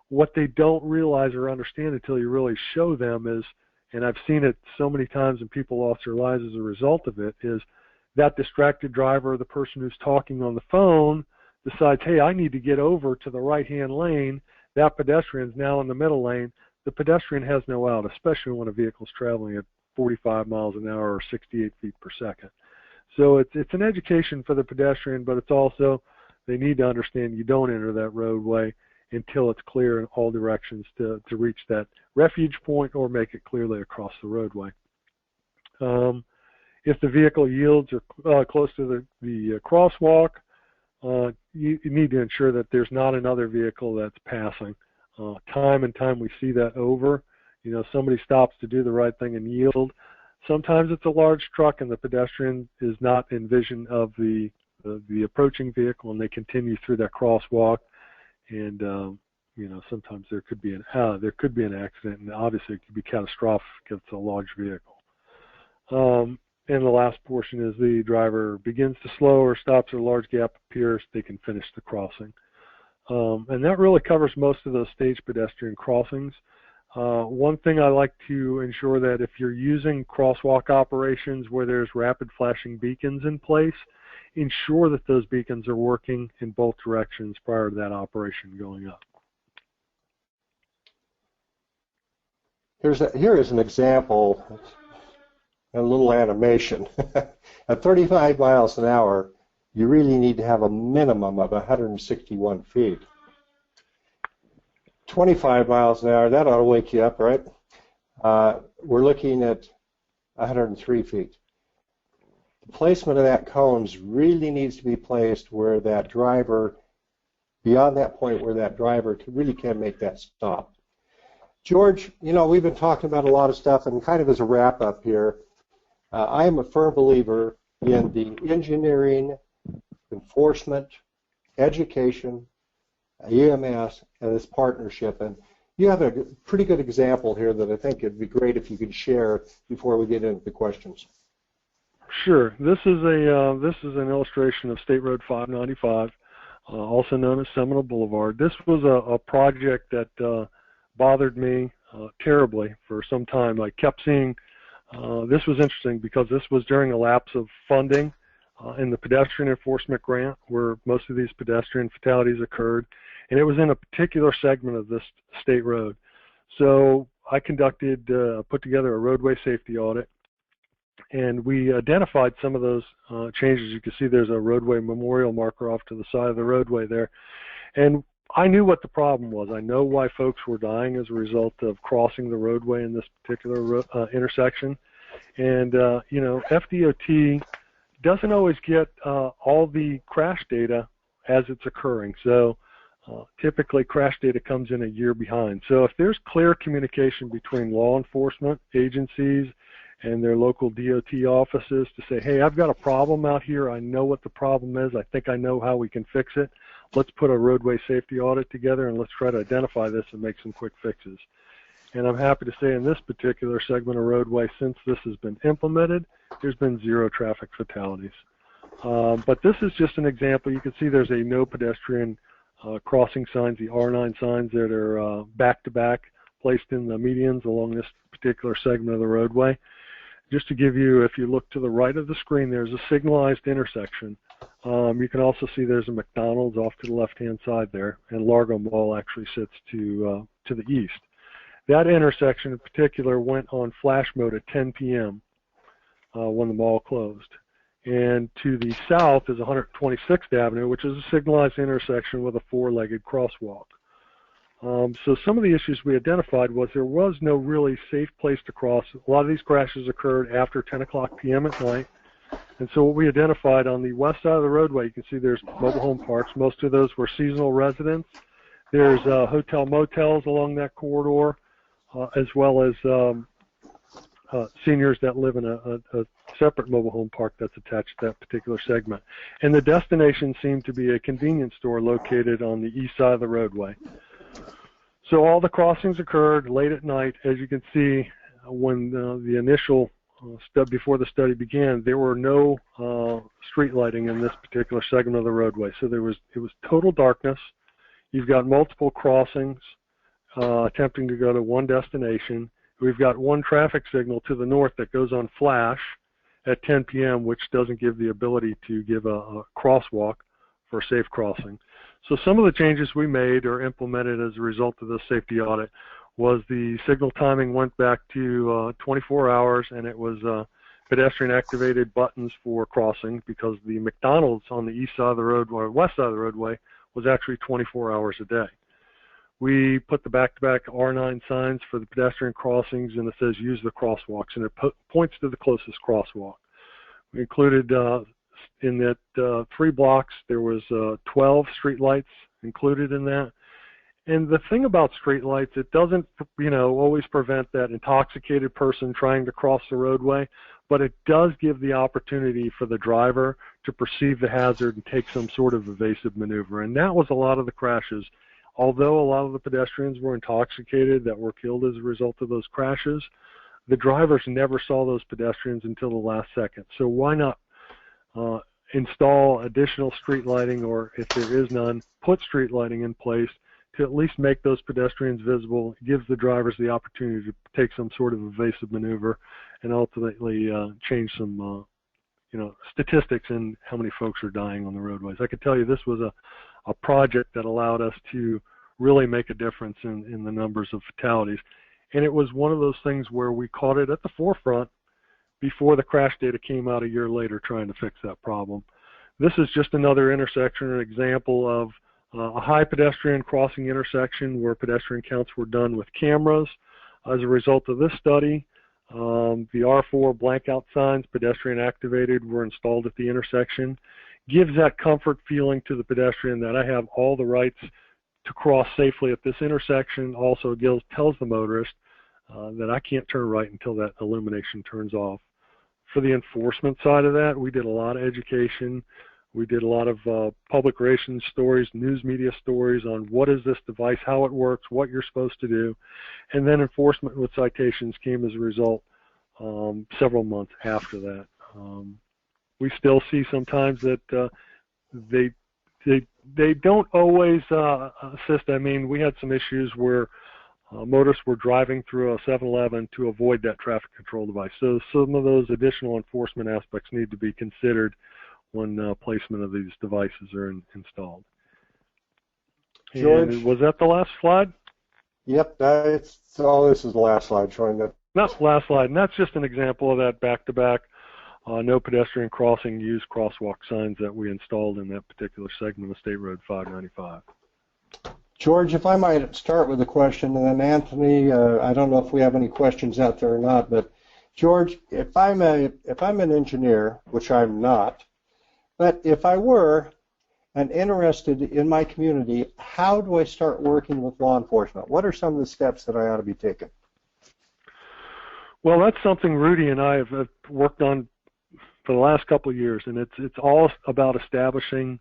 Speaker 4: What they don't realize or understand until you really show them is, and I've seen it so many times and people lost their lives as a result of it, is that distracted driver or the person who's talking on the phone decides, hey, I need to get over to the right-hand lane. That pedestrian's now in the middle lane. The pedestrian has no out, especially when a vehicle's traveling at 45 miles an hour or 68 feet per second. So it's an education for the pedestrian, but it's also, they need to understand you don't enter that roadway until it's clear in all directions to reach that refuge point or make it clearly across the roadway. If the vehicle yields or close to the crosswalk, you need to ensure that there's not another vehicle that's passing. Time and time we see that over. You know, somebody stops to do the right thing and yield. Sometimes it's a large truck and the pedestrian is not in vision of the approaching vehicle and they continue through that crosswalk. And you know, sometimes there could be an accident, and obviously it could be catastrophic if it's a large vehicle. And the last portion is the driver begins to slow or stops or a large gap appears, they can finish the crossing. And that really covers most of those staged pedestrian crossings. One thing I like to ensure that if you're using crosswalk operations where there's rapid flashing beacons in place, ensure that those beacons are working in both directions prior to that operation going up.
Speaker 3: Here is an example, a little animation. At 35 miles an hour, you really need to have a minimum of 161 feet. 25 miles an hour, that ought to wake you up, right? We're looking at 103 feet. The placement of that cones really needs to be placed where that driver, beyond that point where that driver really can make that stop. George, you know, we've been talking about a lot of stuff, and kind of as a wrap-up here, I am a firm believer in the engineering, enforcement, education, EMS, and this partnership. And you have a pretty good example here that I think it'd be great if you could share before we get into the questions.
Speaker 4: Sure. This is an illustration of State Road 595, also known as Seminole Boulevard. This was a project that bothered me terribly for some time. I kept seeing, this was interesting because this was during a lapse of funding in the pedestrian enforcement grant where most of these pedestrian fatalities occurred, and it was in a particular segment of this state road. So I put together a roadway safety audit, and we identified some of those changes. You can see there's a roadway memorial marker off to the side of the roadway there. And I knew what the problem was. I know why folks were dying as a result of crossing the roadway in this particular intersection. And, you know, FDOT doesn't always get all the crash data as it's occurring. So typically crash data comes in a year behind. So if there's clear communication between law enforcement agencies and their local DOT offices to say, hey, I've got a problem out here. I know what the problem is. I think I know how we can fix it. Let's put a roadway safety audit together and let's try to identify this and make some quick fixes. And I'm happy to say in this particular segment of roadway, since this has been implemented, there's been 0 traffic fatalities. But this is just an example. You can see there's a no pedestrian crossing signs, the R9 signs that are back-to-back placed in the medians along this particular segment of the roadway. Just to give you, if you look to the right of the screen, there's a signalized intersection. You can also see there's a McDonald's off to the left-hand side there, and Largo Mall actually sits to the east. That intersection in particular went on flash mode at 10 p.m. When the mall closed. And to the south is 126th Avenue, which is a signalized intersection with a 4-legged crosswalk. So some of the issues we identified was there was no really safe place to cross. A lot of these crashes occurred after 10 o'clock p.m. at night. And so what we identified on the west side of the roadway, you can see there's mobile home parks. Most of those were seasonal residents. There's hotel motels along that corridor, as well as seniors that live in a separate mobile home park that's attached to that particular segment. And the destination seemed to be a convenience store located on the east side of the roadway. So all the crossings occurred late at night. As you can see, when the initial before the study began, there were no street lighting in this particular segment of the roadway. So it was total darkness. You've got multiple crossings attempting to go to one destination. We've got one traffic signal to the north that goes on flash at 10 p.m., which doesn't give the ability to give a crosswalk for safe crossing. So some of the changes we made or implemented as a result of this safety audit was the signal timing went back to 24 hours, and it was pedestrian-activated buttons for crossing, because the McDonald's on the east side of the roadway or west side of the roadway was actually 24 hours a day. We put the back-to-back R9 signs for the pedestrian crossings, and it says use the crosswalks, and it points to the closest crosswalk. We included in that 3 blocks, there was 12 street lights included in that. And the thing about street lights, it doesn't, always prevent that intoxicated person trying to cross the roadway, but it does give the opportunity for the driver to perceive the hazard and take some sort of evasive maneuver. And that was a lot of the crashes. Although a lot of the pedestrians were intoxicated that were killed as a result of those crashes, the drivers never saw those pedestrians until the last second. So why not install additional street lighting, or if there is none, put street lighting in place to at least make those pedestrians visible, gives the drivers the opportunity to take some sort of evasive maneuver, and ultimately change some statistics in how many folks are dying on the roadways. I can tell you this was a project that allowed us to really make a difference in the numbers of fatalities. And it was one of those things where we caught it at the forefront before the crash data came out a year later trying to fix that problem. This is just another intersection, an example of a high pedestrian crossing intersection where pedestrian counts were done with cameras. As a result of this study, the R4 blank out signs, pedestrian activated, were installed at the intersection. Gives that comfort feeling to the pedestrian that I have all the rights to cross safely at this intersection. Also tells the motorist that I can't turn right until that illumination turns off. For the enforcement side of that, we did a lot of education. We did a lot of public relations stories, news media stories on what is this device, how it works, what you're supposed to do. And then enforcement with citations came as a result several months after that. We still see sometimes that they don't always assist. I mean, we had some issues where motorists were driving through a 7-Eleven to avoid that traffic control device. So some of those additional enforcement aspects need to be considered when placement of these devices are installed.
Speaker 3: George?
Speaker 4: And was that the last slide?
Speaker 3: Yep, this is the last slide showing that.
Speaker 4: That's the last slide, and that's just an example of that back-to-back no pedestrian crossing use crosswalk signs that we installed in that particular segment of State Road 595.
Speaker 3: George, if I might start with a question, and then Anthony, I don't know if we have any questions out there or not, but George, if I'm an engineer, which I'm not, but if I were and interested in my community, how do I start working with law enforcement? What are some of the steps that I ought to be taking?
Speaker 4: Well, that's something Rudy and I have worked on for the last couple of years, and it's all about establishing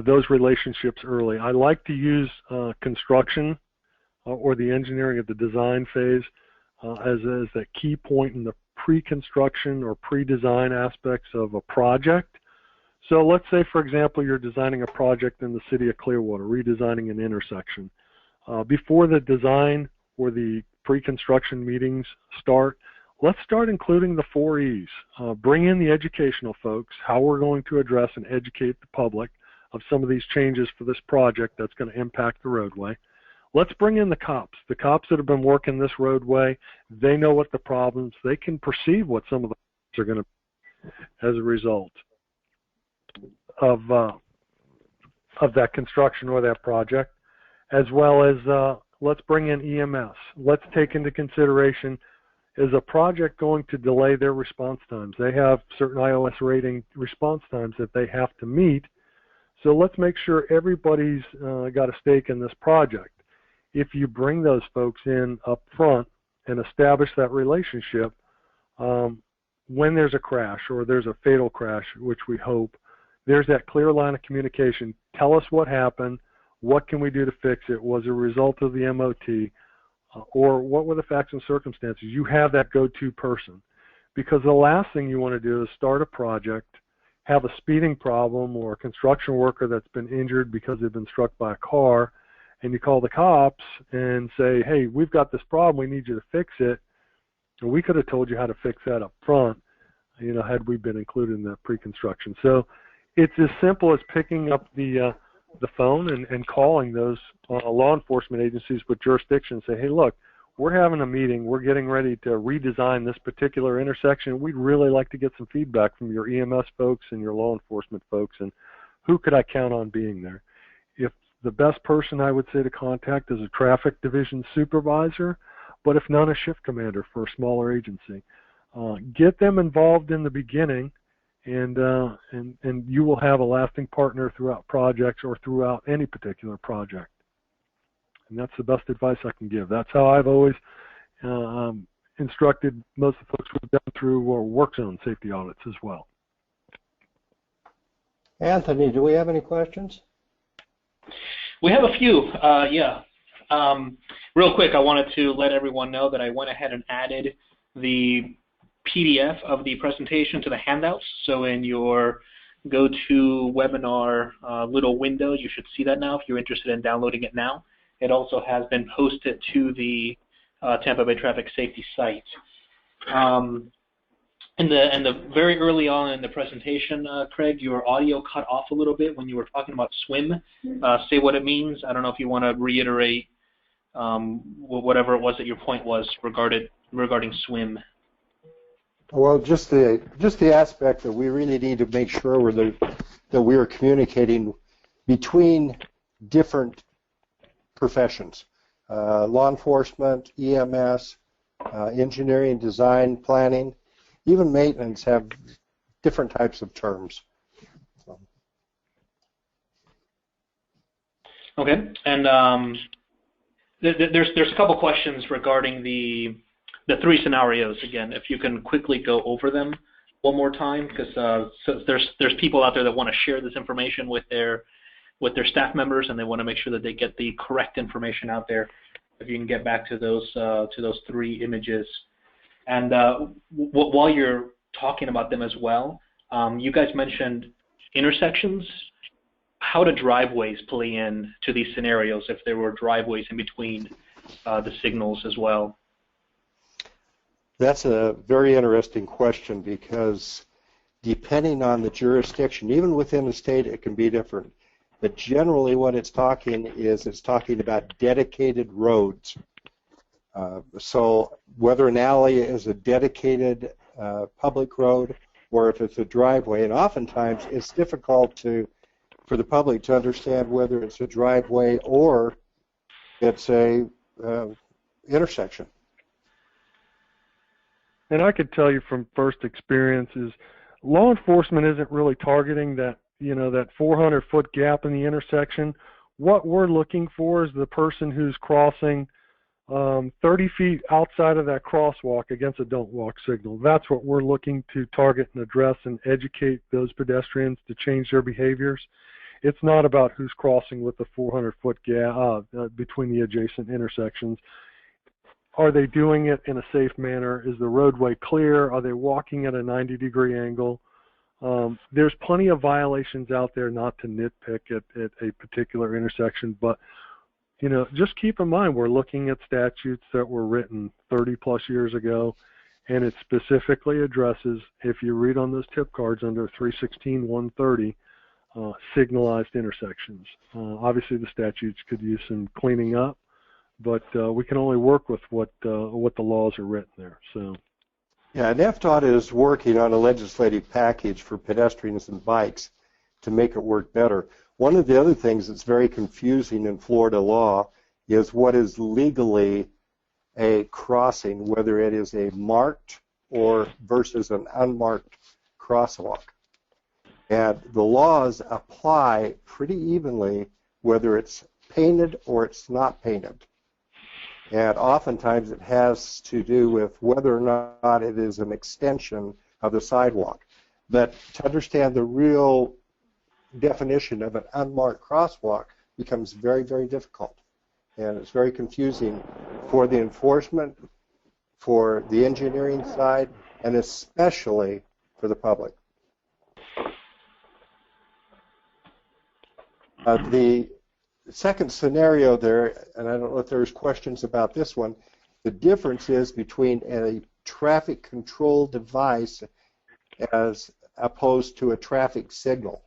Speaker 4: those relationships early. I like to use construction or the engineering of the design phase as that key point in the pre-construction or pre-design aspects of a project. So let's say, for example, you're designing a project in the city of Clearwater, redesigning an intersection. Before the design or the pre-construction meetings start, let's start including the 4 E's. Bring in the educational folks, how we're going to address and educate the public of some of these changes for this project that's going to impact the roadway. Let's bring in the cops that have been working this roadway. They know what the problems, they can perceive what some of the problems are going to be as a result of that construction or that project, as well as let's bring in EMS. Let's take into consideration, is a project going to delay their response times? They have certain iOS rating response times that they have to meet. So let's make sure everybody's got a stake in this project. If you bring those folks in up front and establish that relationship, when there's a crash or there's a fatal crash, which we hope, there's that clear line of communication. Tell us what happened. What can we do to fix it? Was it a result of the MOT? Or what were the facts and circumstances? You have that go-to person. because the last thing you want to do is start a project, have a speeding problem or a construction worker that's been injured because they've been struck by a car, and you call the cops and say, hey, we've got this problem, we need you to fix it. And we could have told you how to fix that up front, had we been included in the pre-construction. So it's as simple as picking up the phone and calling those law enforcement agencies with jurisdiction and say, hey, look, we're having a meeting. We're getting ready to redesign this particular intersection. We'd really like to get some feedback from your EMS folks and your law enforcement folks, and who could I count on being there? If the best person I would say to contact is a traffic division supervisor, but if none, a shift commander for a smaller agency. Get them involved in the beginning, and you will have a lasting partner throughout projects or throughout any particular project. And that's the best advice I can give. That's how I've always instructed most of the folks who've gone through work zone safety audits as well.
Speaker 3: Anthony, do we have any questions?
Speaker 1: We have a few, yeah. Real quick, I wanted to let everyone know that I went ahead and added the PDF of the presentation to the handouts. So in your GoToWebinar little window, you should see that now if you're interested in downloading it now. It also has been posted to the Tampa Bay Traffic Safety site. And the very early on in the presentation, Craig, your audio cut off a little bit when you were talking about swim. Say what it means. I don't know if you want to reiterate whatever it was that your point was regarding swim.
Speaker 3: Well, just the aspect that we really need to make sure that we are communicating between different professions, law enforcement, EMS, engineering, design, planning, even maintenance have different types of terms. So.
Speaker 1: Okay, and there's a couple questions regarding the three scenarios. Again, if you can quickly go over them one more time, because there's people out there that want to share this information with their staff members, and they want to make sure that they get the correct information out there. If you can get back to those three images, and while you're talking about them as well, you guys mentioned intersections. How do driveways play in to these scenarios if there were driveways in between the signals as well?
Speaker 3: That's a very interesting question, because depending on the jurisdiction, even within the state, it can be different. But generally what it's talking about dedicated roads. So whether an alley is a dedicated public road or if it's a driveway, and oftentimes it's difficult for the public to understand whether it's a driveway or it's a intersection.
Speaker 4: And I could tell you from first experience is law enforcement isn't really targeting that 400-foot gap in the intersection. What we're looking for is the person who's crossing 30 feet outside of that crosswalk against a don't walk signal. That's what we're looking to target and address and educate those pedestrians to change their behaviors. It's not about who's crossing with the 400-foot gap between the adjacent intersections. Are they doing it in a safe manner? Is the roadway clear? Are they walking at a 90-degree angle? There's plenty of violations out there, not to nitpick at a particular intersection, but just keep in mind we're looking at statutes that were written 30-plus years ago, and it specifically addresses, if you read on those tip cards under 316.130, signalized intersections. Obviously, the statutes could use some cleaning up, but we can only work with what the laws are written there. So.
Speaker 3: Yeah, and FDOT is working on a legislative package for pedestrians and bikes to make it work better. One of the other things that's very confusing in Florida law is what is legally a crossing, whether it is a marked or versus an unmarked crosswalk. And the laws apply pretty evenly whether it's painted or it's not painted. And oftentimes it has to do with whether or not it is an extension of the sidewalk. But to understand the real definition of an unmarked crosswalk becomes very, very difficult. And it's very confusing for the enforcement, for the engineering side, and especially for the public. The second scenario there, and I don't know if there's questions about this one, the difference is between a traffic control device as opposed to a traffic signal.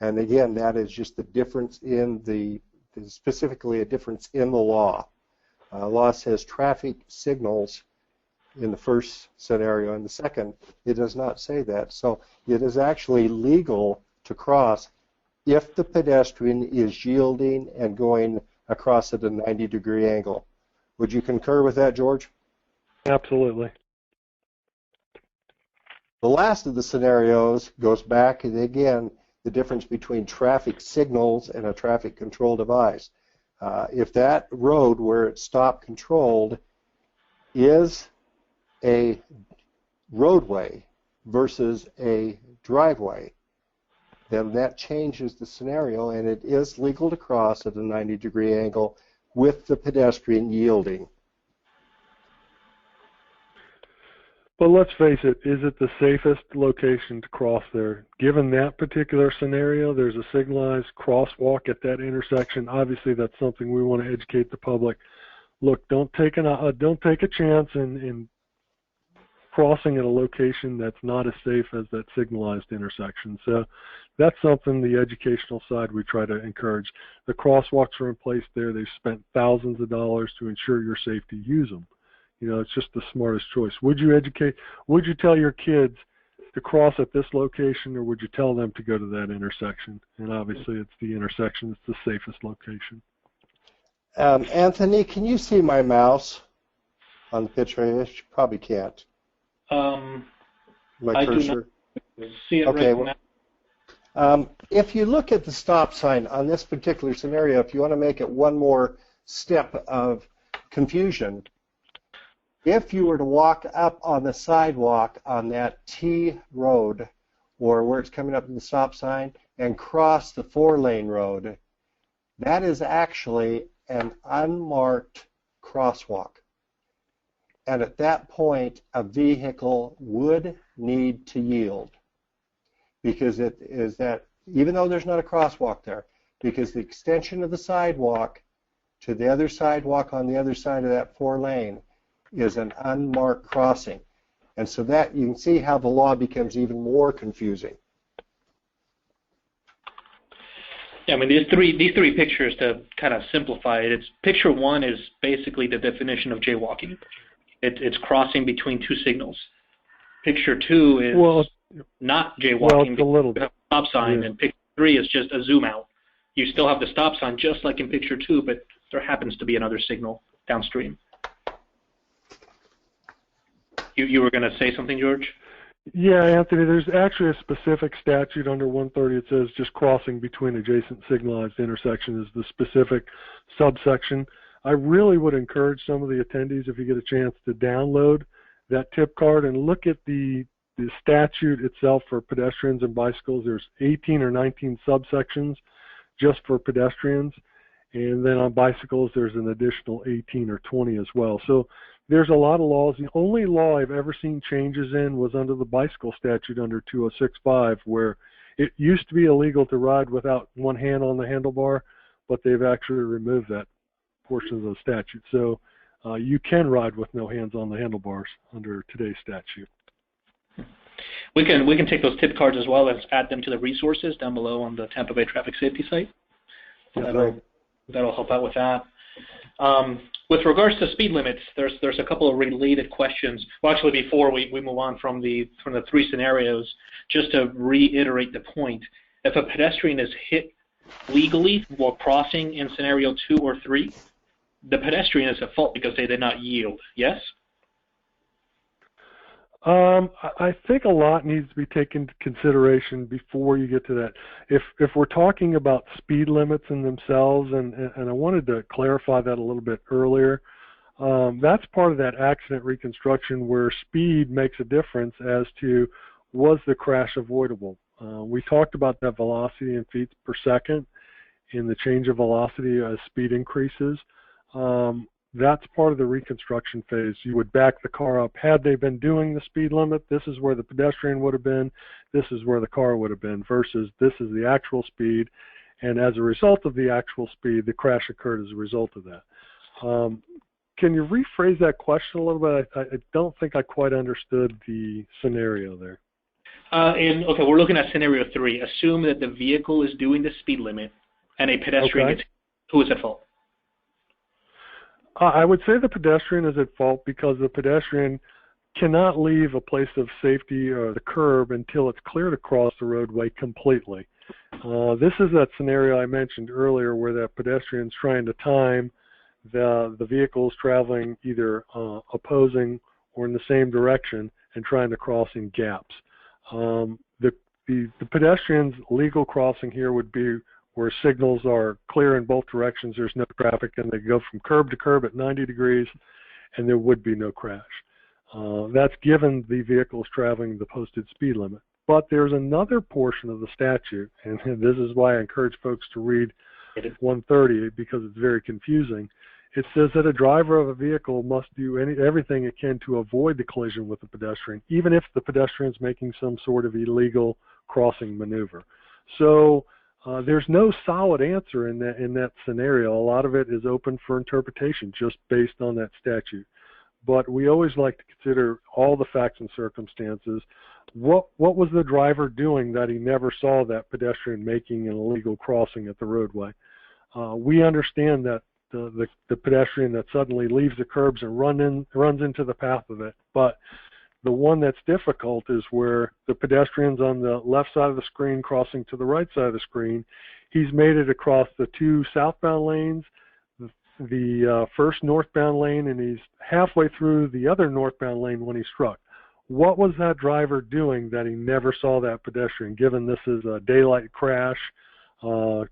Speaker 3: And again, that is just the difference in specifically a difference in the law. Law says traffic signals in the first scenario. In the second, it does not say that. So it is actually legal to cross if the pedestrian is yielding and going across at a 90-degree angle. Would you concur with that, George?
Speaker 4: Absolutely.
Speaker 3: The last of the scenarios goes back, and again, the difference between traffic signals and a traffic control device. If that road where it's stop controlled is a roadway versus a driveway, then that changes the scenario, and it is legal to cross at a 90-degree angle with the pedestrian yielding.
Speaker 4: But let's face it, is it the safest location to cross there? Given that particular scenario, there's a signalized crosswalk at that intersection. Obviously, that's something we want to educate the public. Look, don't take a chance in crossing at a location that's not as safe as that signalized intersection. So that's something the educational side we try to encourage. The crosswalks are in place there. They've spent thousands of dollars to ensure your safety. Use them. You know, it's just the smartest choice. Would you tell your kids to cross at this location, or would you tell them to go to that intersection? And obviously it's the intersection that's the safest location.
Speaker 3: Anthony, can you see my mouse on the picture? You probably can't. My cursor?
Speaker 1: Do not see it
Speaker 3: okay,
Speaker 1: right
Speaker 3: now. If you look at the stop sign on this particular scenario, if you want to make it one more step of confusion, if you were to walk up on the sidewalk on that T road, or where it's coming up to the stop sign, and cross the 4-lane road, that is actually an unmarked crosswalk. And at that point, a vehicle would need to yield, because it is that, even though there's not a crosswalk there, because the extension of the sidewalk to the other sidewalk on the other side of that 4-lane is an unmarked crossing. And so that, you can see how the law becomes even more confusing.
Speaker 1: Yeah, I mean, these three pictures, to kind of simplify it, picture one is basically the definition of jaywalking. It's crossing between two signals. Picture two is not jaywalking.
Speaker 4: Well, it's a little bit.
Speaker 1: Stop sign, and picture three is just a zoom out. You still have the stop sign just like in picture two, but there happens to be another signal downstream. You were going to say something, George?
Speaker 4: Yeah, Anthony, there's actually a specific statute under 130. It says just crossing between adjacent signalized intersections is the specific subsection. I really would encourage some of the attendees, if you get a chance, to download that tip card and look at the statute itself for pedestrians and bicycles. There's 18 or 19 subsections just for pedestrians, and then on bicycles there's an additional 18 or 20 as well. So there's a lot of laws. The only law I've ever seen changes in was under the bicycle statute under 2065, where it used to be illegal to ride without one hand on the handlebar, but they've actually removed that portion of the statute. So you can ride with no hands on the handlebars under today's statute.
Speaker 1: We can take those tip cards as well as add them to the resources down below on the Tampa Bay Traffic Safety site. That'll help out with that. With regards to speed limits, there's a couple of related questions. Well, actually, before we move on from the three scenarios, just to reiterate the point, if a pedestrian is hit legally while crossing in scenario 2 or 3, the pedestrian is at fault because they did not yield. Yes?
Speaker 4: I think a lot needs to be taken into consideration before you get to that. If we're talking about speed limits in themselves, and I wanted to clarify that a little bit earlier, that's part of that accident reconstruction where speed makes a difference as to was the crash avoidable. We talked about that velocity in feet per second in the change of velocity as speed increases. That's part of the reconstruction phase. You would back the car up. Had they been doing the speed limit, this is where the pedestrian would have been, this is where the car would have been, versus this is the actual speed, and as a result of the actual speed, the crash occurred as a result of that. Can you rephrase that question a little bit? I don't think I quite understood the scenario there.
Speaker 1: Okay, we're looking at scenario 3. Assume that the vehicle is doing the speed limit and a pedestrian gets hit. Who is at fault?
Speaker 4: I would say the pedestrian is at fault because the pedestrian cannot leave a place of safety or the curb until it's cleared across the roadway completely. This is that scenario I mentioned earlier where that pedestrian's trying to time the vehicles traveling either opposing or in the same direction and trying to cross in gaps. The pedestrian's legal crossing here would be where signals are clear in both directions, there's no traffic, and they go from curb to curb at 90 degrees, and there would be no crash. That's given the vehicle is traveling the posted speed limit. But there's another portion of the statute, and this is why I encourage folks to read 130 because it's very confusing. It says that a driver of a vehicle must do everything it can to avoid the collision with the pedestrian, even if the pedestrian is making some sort of illegal crossing maneuver. So there's no solid answer in that scenario. A lot of it is open for interpretation just based on that statute. But we always like to consider all the facts and circumstances. What was the driver doing that he never saw that pedestrian making an illegal crossing at the roadway? We understand that the pedestrian that suddenly leaves the curbs and runs into the path of it, but the one that's difficult is where the pedestrian's on the left side of the screen crossing to the right side of the screen. He's made it across the 2 southbound lanes, the first northbound lane, and he's halfway through the other northbound lane when he struck. What was that driver doing that he never saw that pedestrian, given this is a daylight crash,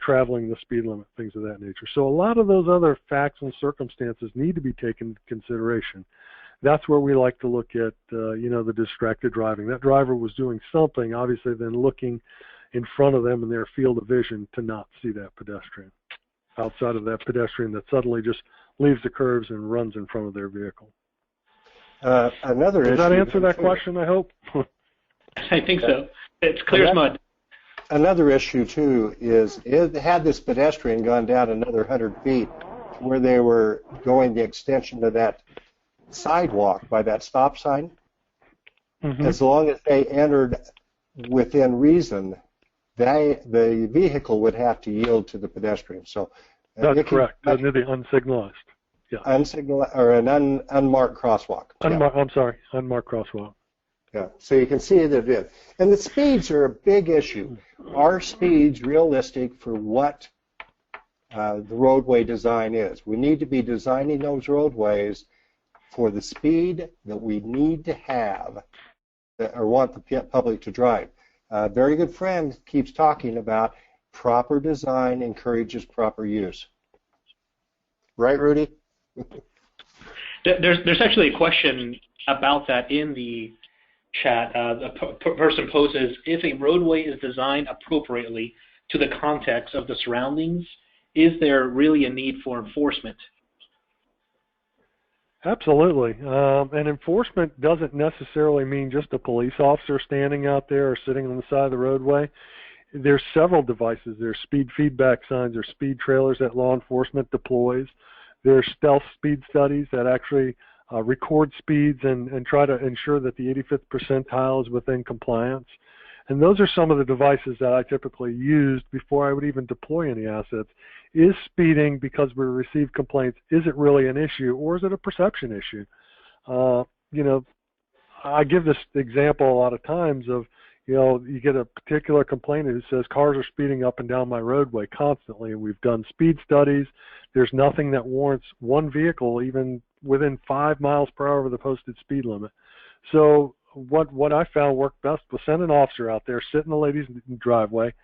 Speaker 4: traveling the speed limit, things of that nature? So a lot of those other facts and circumstances need to be taken into consideration. That's where we like to look at, the distracted driving. That driver was doing something, obviously, then looking in front of them in their field of vision to not see that pedestrian, outside of that pedestrian that suddenly just leaves the curves and runs in front of their vehicle.
Speaker 3: Does
Speaker 4: that answer that question, I hope?
Speaker 1: I think so. It's clear as mud.
Speaker 3: Another issue, too, is had this pedestrian gone down another 100 feet where they were going the extension of that sidewalk by that stop sign, as long as they entered within reason, the vehicle would have to yield to the pedestrian. So
Speaker 4: that's correct. They're the unsignalized. Yeah.
Speaker 3: Or an unmarked crosswalk.
Speaker 4: Unmarked crosswalk.
Speaker 3: Yeah. So you can see that it is. And the speeds are a big issue. Are speeds realistic for what the roadway design is? We need to be designing those roadways for the speed that we need to have or want the public to drive. A very good friend keeps talking about proper design encourages proper use. Right, Rudy?
Speaker 1: There's actually a question about that in the chat. The person poses, if a roadway is designed appropriately to the context of the surroundings, is there really a need for enforcement?
Speaker 4: Absolutely. And enforcement doesn't necessarily mean just a police officer standing out there or sitting on the side of the roadway. There's several devices. There's speed feedback signs. There's speed trailers that law enforcement deploys. There's stealth speed studies that actually record speeds and try to ensure that the 85th percentile is within compliance. And those are some of the devices that I typically used before I would even deploy any assets. Is speeding, because we receive complaints, is it really an issue, or is it a perception issue? I give this example a lot of times of, you get a particular complainant who says cars are speeding up and down my roadway constantly, and we've done speed studies. There's nothing that warrants one vehicle even within 5 miles per hour of the posted speed limit. So what I found worked best was send an officer out there, sit in the lady's driveway,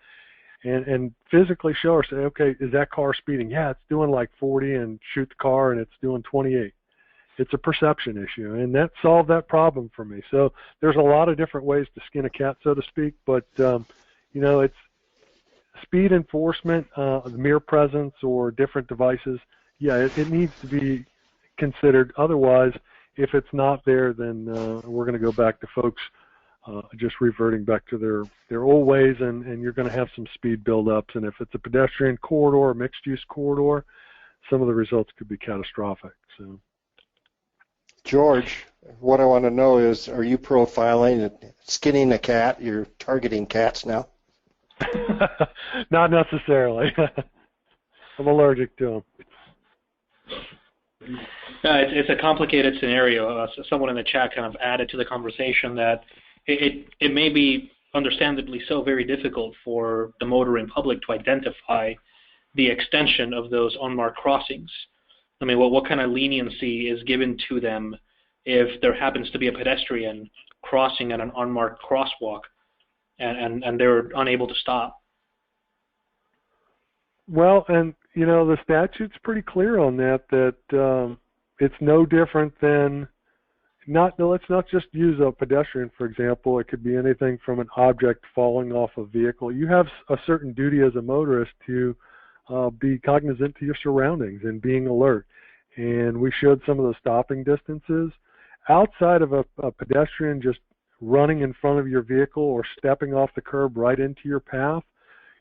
Speaker 4: and physically show her, say, okay, is that car speeding? Yeah, it's doing like 40, and shoot the car, and it's doing 28. It's a perception issue, and that solved that problem for me. So there's a lot of different ways to skin a cat, so to speak, but, it's speed enforcement, mere presence or different devices. Yeah, it needs to be considered. Otherwise, if it's not there, then we're going to go back to folks just reverting back to their old ways, and you're going to have some speed buildups. And if it's a pedestrian corridor, a mixed-use corridor, some of the results could be catastrophic. So,
Speaker 3: George, what I want to know is, are you profiling and skinning a cat? You're targeting cats now?
Speaker 4: Not necessarily. I'm allergic to them.
Speaker 1: It's a complicated scenario. Someone in the chat kind of added to the conversation that it may be understandably so very difficult for the motoring public to identify the extension of those unmarked crossings. I mean, what kind of leniency is given to them if there happens to be a pedestrian crossing at an unmarked crosswalk and they're unable to stop?
Speaker 4: Well, and the statute's pretty clear on that it's no different than let's not just use a pedestrian, for example. It could be anything from an object falling off a vehicle. You have a certain duty as a motorist to be cognizant to your surroundings and being alert. And we showed some of the stopping distances. Outside of a pedestrian just running in front of your vehicle or stepping off the curb right into your path,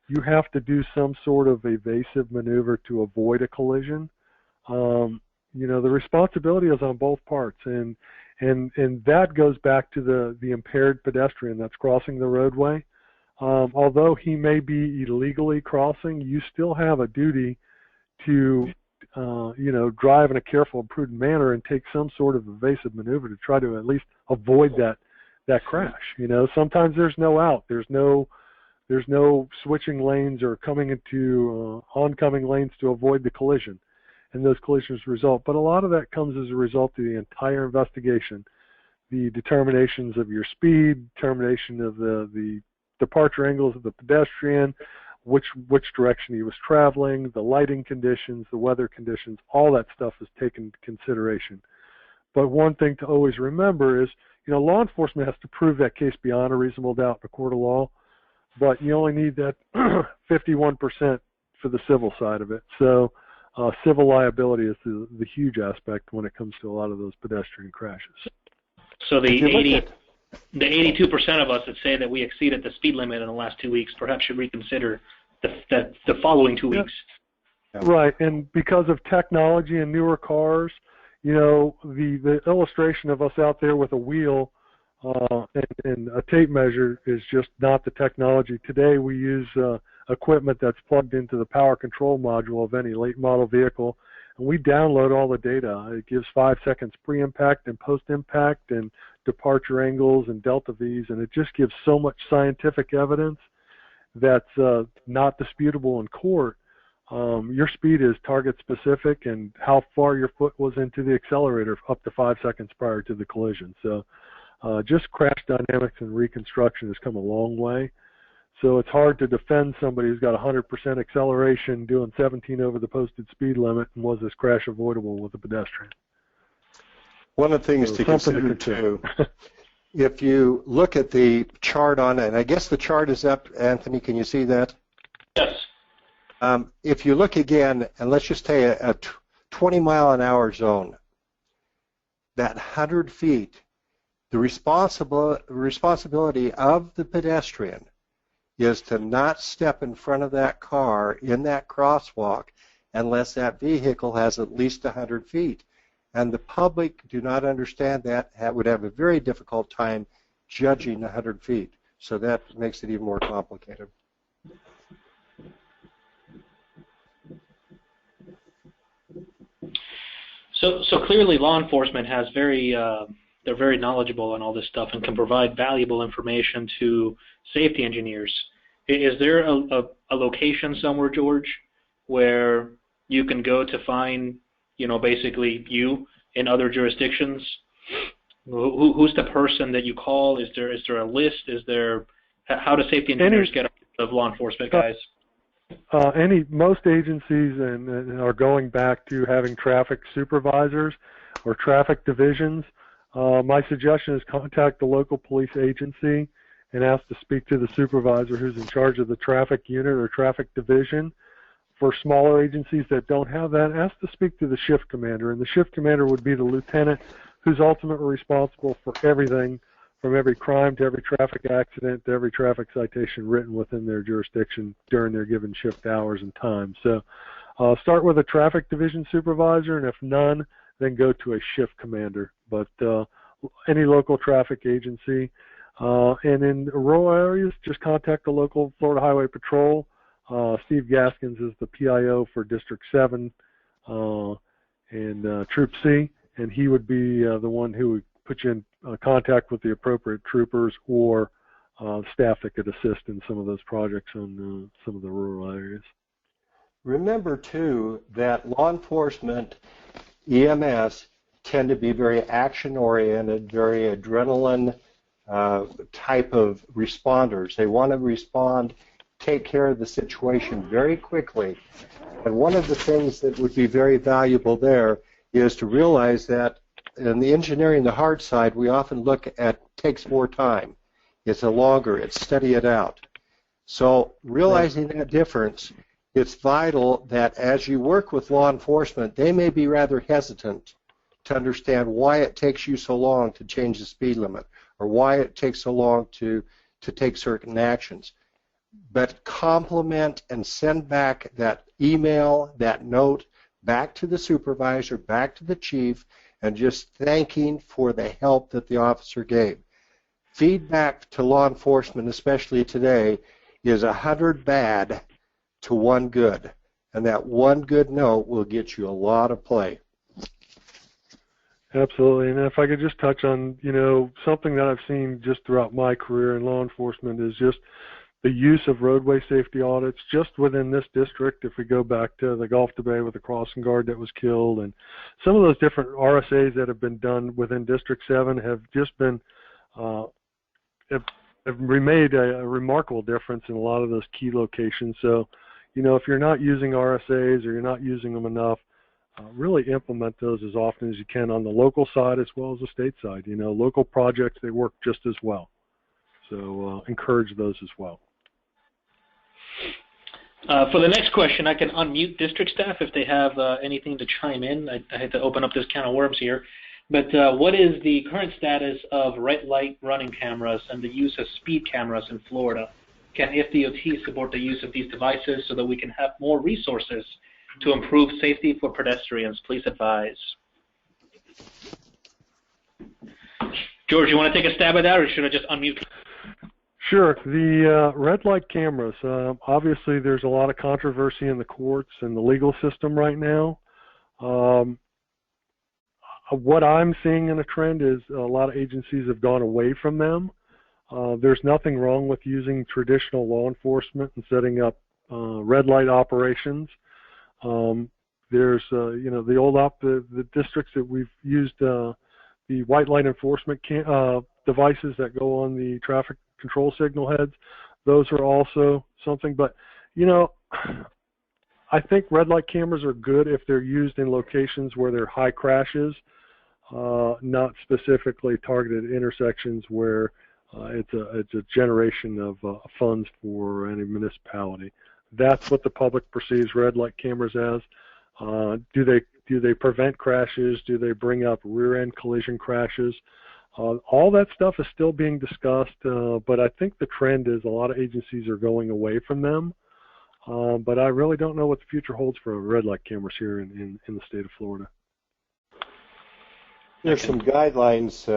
Speaker 4: you have to do some sort of evasive maneuver to avoid a collision. The responsibility is on both parts, and that goes back to the impaired pedestrian that's crossing the roadway. Although he may be illegally crossing, you still have a duty to drive in a careful and prudent manner and take some sort of evasive maneuver to try to at least avoid that crash. Sometimes there's no out. There's no switching lanes or coming into oncoming lanes to avoid the collision, and those collisions result. But a lot of that comes as a result of the entire investigation, the determinations of your speed, determination of the departure angles of the pedestrian, which direction he was traveling, the lighting conditions, the weather conditions, all that stuff is taken into consideration. But one thing to always remember is, law enforcement has to prove that case beyond a reasonable doubt in a court of law, but you only need that 51% for the civil side of it. So civil liability is the huge aspect when it comes to a lot of those pedestrian crashes.
Speaker 1: So the 82% of us that say that we exceeded the speed limit in the last 2 weeks perhaps should reconsider the following 2 weeks.
Speaker 4: Yeah. Right, and because of technology and newer cars, the illustration of us out there with a wheel and a tape measure is just not the technology. Today we use equipment that's plugged into the power control module of any late model vehicle, and we download all the data. It gives 5 seconds pre-impact and post-impact and departure angles and delta V's, and it just gives so much scientific evidence that's not disputable in court. Your speed is target specific and how far your foot was into the accelerator up to 5 seconds prior to the collision. So just crash dynamics and reconstruction has come a long way. So it's hard to defend somebody who's got 100% acceleration doing 17 over the posted speed limit and was this crash avoidable with a pedestrian.
Speaker 3: One of the things to consider too, if you look at the chart on it, and I guess the chart is up, Anthony, can you see that?
Speaker 1: Yes.
Speaker 3: If you look again, and let's just take a 20-mile-an-hour zone, that 100 feet, the responsibility of the pedestrian is to not step in front of that car in that crosswalk unless that vehicle has at least 100 feet. And the public do not understand that, would have a very difficult time judging 100 feet. So that makes it even more complicated.
Speaker 1: So clearly law enforcement has they're very knowledgeable on all this stuff and can provide valuable information to safety engineers. Is there a location somewhere, George, where you can go to find, basically you in other jurisdictions? Who's the person that you call? Is there a list? How do safety engineers get of law enforcement guys?
Speaker 4: Most agencies are going back to having traffic supervisors or traffic divisions. My suggestion is contact the local police agency and ask to speak to the supervisor who's in charge of the traffic unit or traffic division for smaller agencies that don't have that, ask to speak to the shift commander. And the shift commander would be the lieutenant who's ultimately responsible for everything, from every crime to every traffic accident to every traffic citation written within their jurisdiction during their given shift hours and times. So start with a traffic division supervisor, and if none, then go to a shift commander. But any local traffic agency. And in rural areas, just contact the local Florida Highway Patrol. Steve Gaskins is the PIO for District 7 and Troop C, and he would be the one who would put you in contact with the appropriate troopers or staff that could assist in some of those projects on some of the rural areas.
Speaker 3: Remember, too, that law enforcement, EMS, tend to be very action-oriented, very adrenaline type of responders. They want to respond, take care of the situation very quickly. And one of the things that would be very valuable there is to realize that in the engineering, the hard side, we often look at takes more time. It's a longer, it's study it out. So realizing that difference, it's vital that as you work with law enforcement, they may be rather hesitant to understand why it takes you so long to change the speed limit or why it takes so long to take certain actions. But compliment and send back that email, that note, back to the supervisor, back to the chief, and just thanking for the help that the officer gave. Feedback to law enforcement, especially today, is 100 bad to 1 good. And that 1 good note will get you a lot of play.
Speaker 4: Absolutely. And if I could just touch on, something that I've seen just throughout my career in law enforcement is just the use of roadway safety audits just within this district. If we go back to the Gulf to Bay with the crossing guard that was killed, and some of those different RSAs that have been done within District 7 have just been have made a remarkable difference in a lot of those key locations. So, if you're not using RSAs or you're not using them enough, really implement those as often as you can on the local side as well as the state side. Local projects, they work just as well. So encourage those as well.
Speaker 1: For the next question, I can unmute district staff if they have anything to chime in. I hate to open up this can of worms here. But what is the current status of red light running cameras and the use of speed cameras in Florida? Can FDOT support the use of these devices so that we can have more resources to improve safety for pedestrians? Please advise. George, you want to take a stab at that, or should I just unmute?
Speaker 4: Sure. The red light cameras, obviously there's a lot of controversy in the courts and the legal system right now. What I'm seeing in a trend is a lot of agencies have gone away from them. There's nothing wrong with using traditional law enforcement and setting up red light operations. There's, the old the districts that we've used the white light enforcement devices that go on the traffic control signal heads. Those are also something, but I think red light cameras are good if they're used in locations where there are high crashes, not specifically targeted intersections where it's a generation of funds for any municipality. That's what the public perceives red light cameras as. Do they prevent crashes? Do they bring up rear-end collision crashes? All that stuff is still being discussed, but I think the trend is a lot of agencies are going away from them. But I really don't know what the future holds for red light cameras here in the state of Florida.
Speaker 3: There's some guidelines,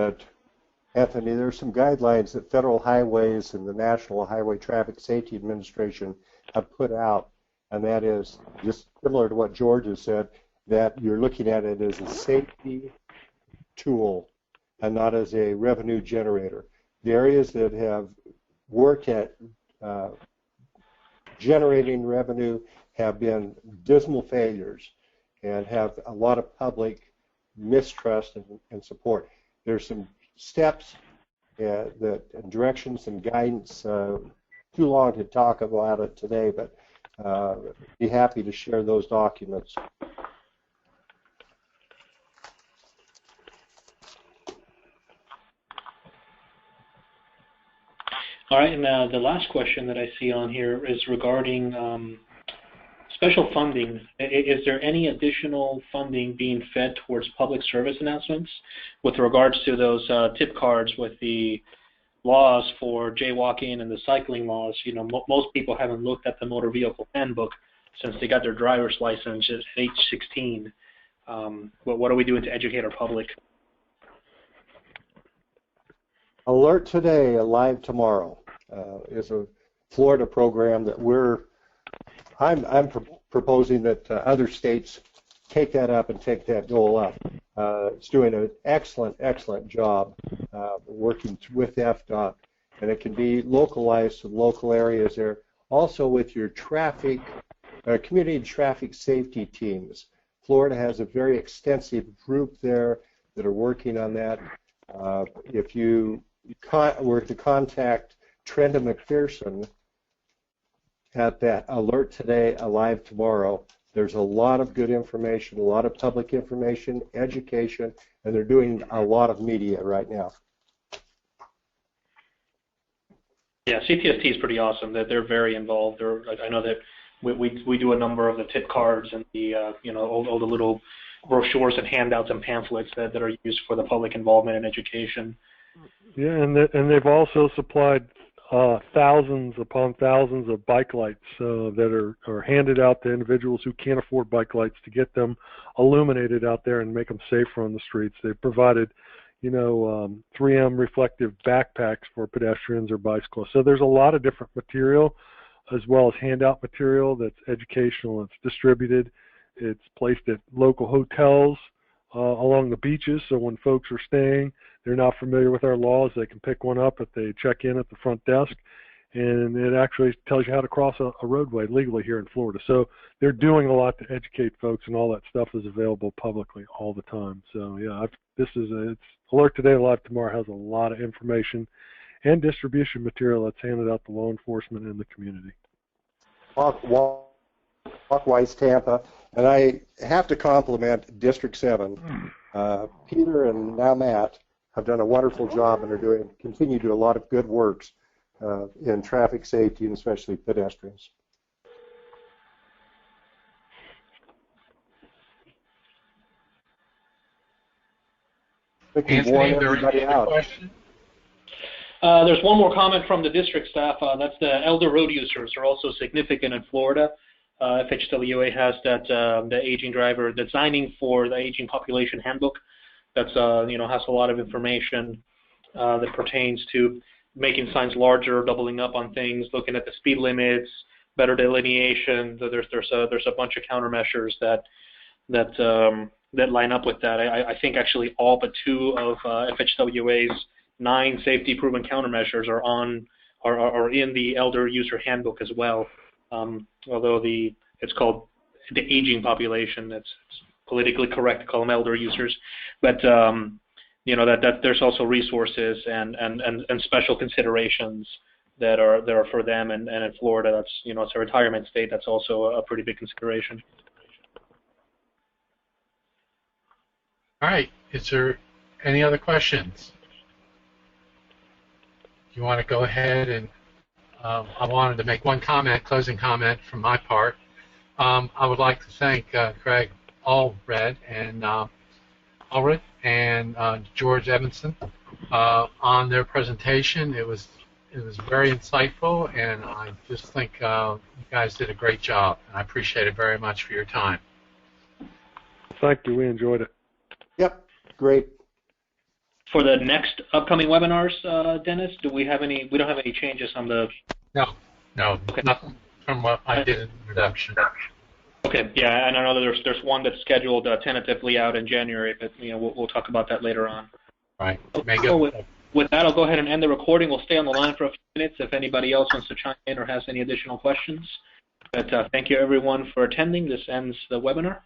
Speaker 3: Anthony, there's some guidelines that Federal Highways and the National Highway Traffic Safety Administration have put out, and that is just similar to what George has said, that you're looking at it as a safety tool and not as a revenue generator. The areas that have worked at generating revenue have been dismal failures and have a lot of public mistrust and support. There's some steps and directions and guidance, too long to talk about it today, but be happy to share those documents.
Speaker 1: All right, and the last question that I see on here is regarding Special funding, is there any additional funding being fed towards public service announcements with regards to those tip cards with the laws for jaywalking and the cycling laws? You know, most people haven't looked at the motor vehicle handbook since they got their driver's license at age 16. But what are we doing to educate our public?
Speaker 3: Alert Today, Alive Tomorrow is a Florida program that I'm proposing that other states take that up and take that goal up. It's doing an excellent job working with FDOT, and it can be localized to local areas there. Also with your traffic, community traffic safety teams. Florida has a very extensive group there that are working on that. If you were to contact Trenda McPherson at that Alert Today, Alive Tomorrow, there's a lot of good information, a lot of public information, education, and they're doing a lot of media right now.
Speaker 1: Yeah, CTST is pretty awesome. They're very involved. I know that we do a number of the tip cards and the all the little brochures and handouts and pamphlets that are used for the public involvement and education.
Speaker 4: Yeah, and they've also supplied thousands upon thousands of bike lights that are handed out to individuals who can't afford bike lights to get them illuminated out there and make them safer on the streets. They've provided, 3M reflective backpacks for pedestrians or bicyclists. So there's a lot of different material, as well as handout material that's educational. It's distributed. It's placed at local hotels along the beaches, so when folks are staying, they're not familiar with our laws, they can pick one up if they check in at the front desk, and it actually tells you how to cross a roadway legally here in Florida. So they're doing a lot to educate folks, and all that stuff is available publicly all the time. So yeah, it's Alert Today, Alive Tomorrow has a lot of information and distribution material that's handed out to law enforcement and the community.
Speaker 3: Walkwise Tampa, and I have to compliment District 7. Peter and now Matt have done a wonderful job and continue to do a lot of good works in traffic safety and especially pedestrians.
Speaker 2: Anthony, everybody out.
Speaker 1: There's one more comment from the district staff. That's the elder road users are also significant in Florida. FHWA has the aging driver designing for the aging population handbook. That's has a lot of information that pertains to making signs larger, doubling up on things, looking at the speed limits, better delineation. There's a bunch of countermeasures that line up with that. I think actually all but 2 of FHWA's 9 safety proven countermeasures are in the elder user handbook as well. Although it's called the aging population, it's politically correct to call them elder users, but that there's also resources and special considerations that are for them, and in Florida, that's it's a retirement state. That's also a pretty big consideration.
Speaker 2: All right, is there any other questions? You want to go ahead and I wanted to make one closing comment from my part. I would like to thank Craig Allred and George Evanson on their presentation. It was very insightful, and I just think you guys did a great job. And I appreciate it very much for your time.
Speaker 4: Thank you. We enjoyed it.
Speaker 3: Yep, great.
Speaker 1: For the next upcoming webinars, Dennis, do we have any? We don't have any changes on the.
Speaker 2: No, okay. Nothing from what I did in the introduction.
Speaker 1: Okay, yeah, and I know that there's one that's scheduled tentatively out in January, but we'll talk about that later on.
Speaker 2: Right.
Speaker 1: With that, I'll go ahead and end the recording. We'll stay on the line for a few minutes if anybody else wants to chime in or has any additional questions. But thank you, everyone, for attending. This ends the webinar.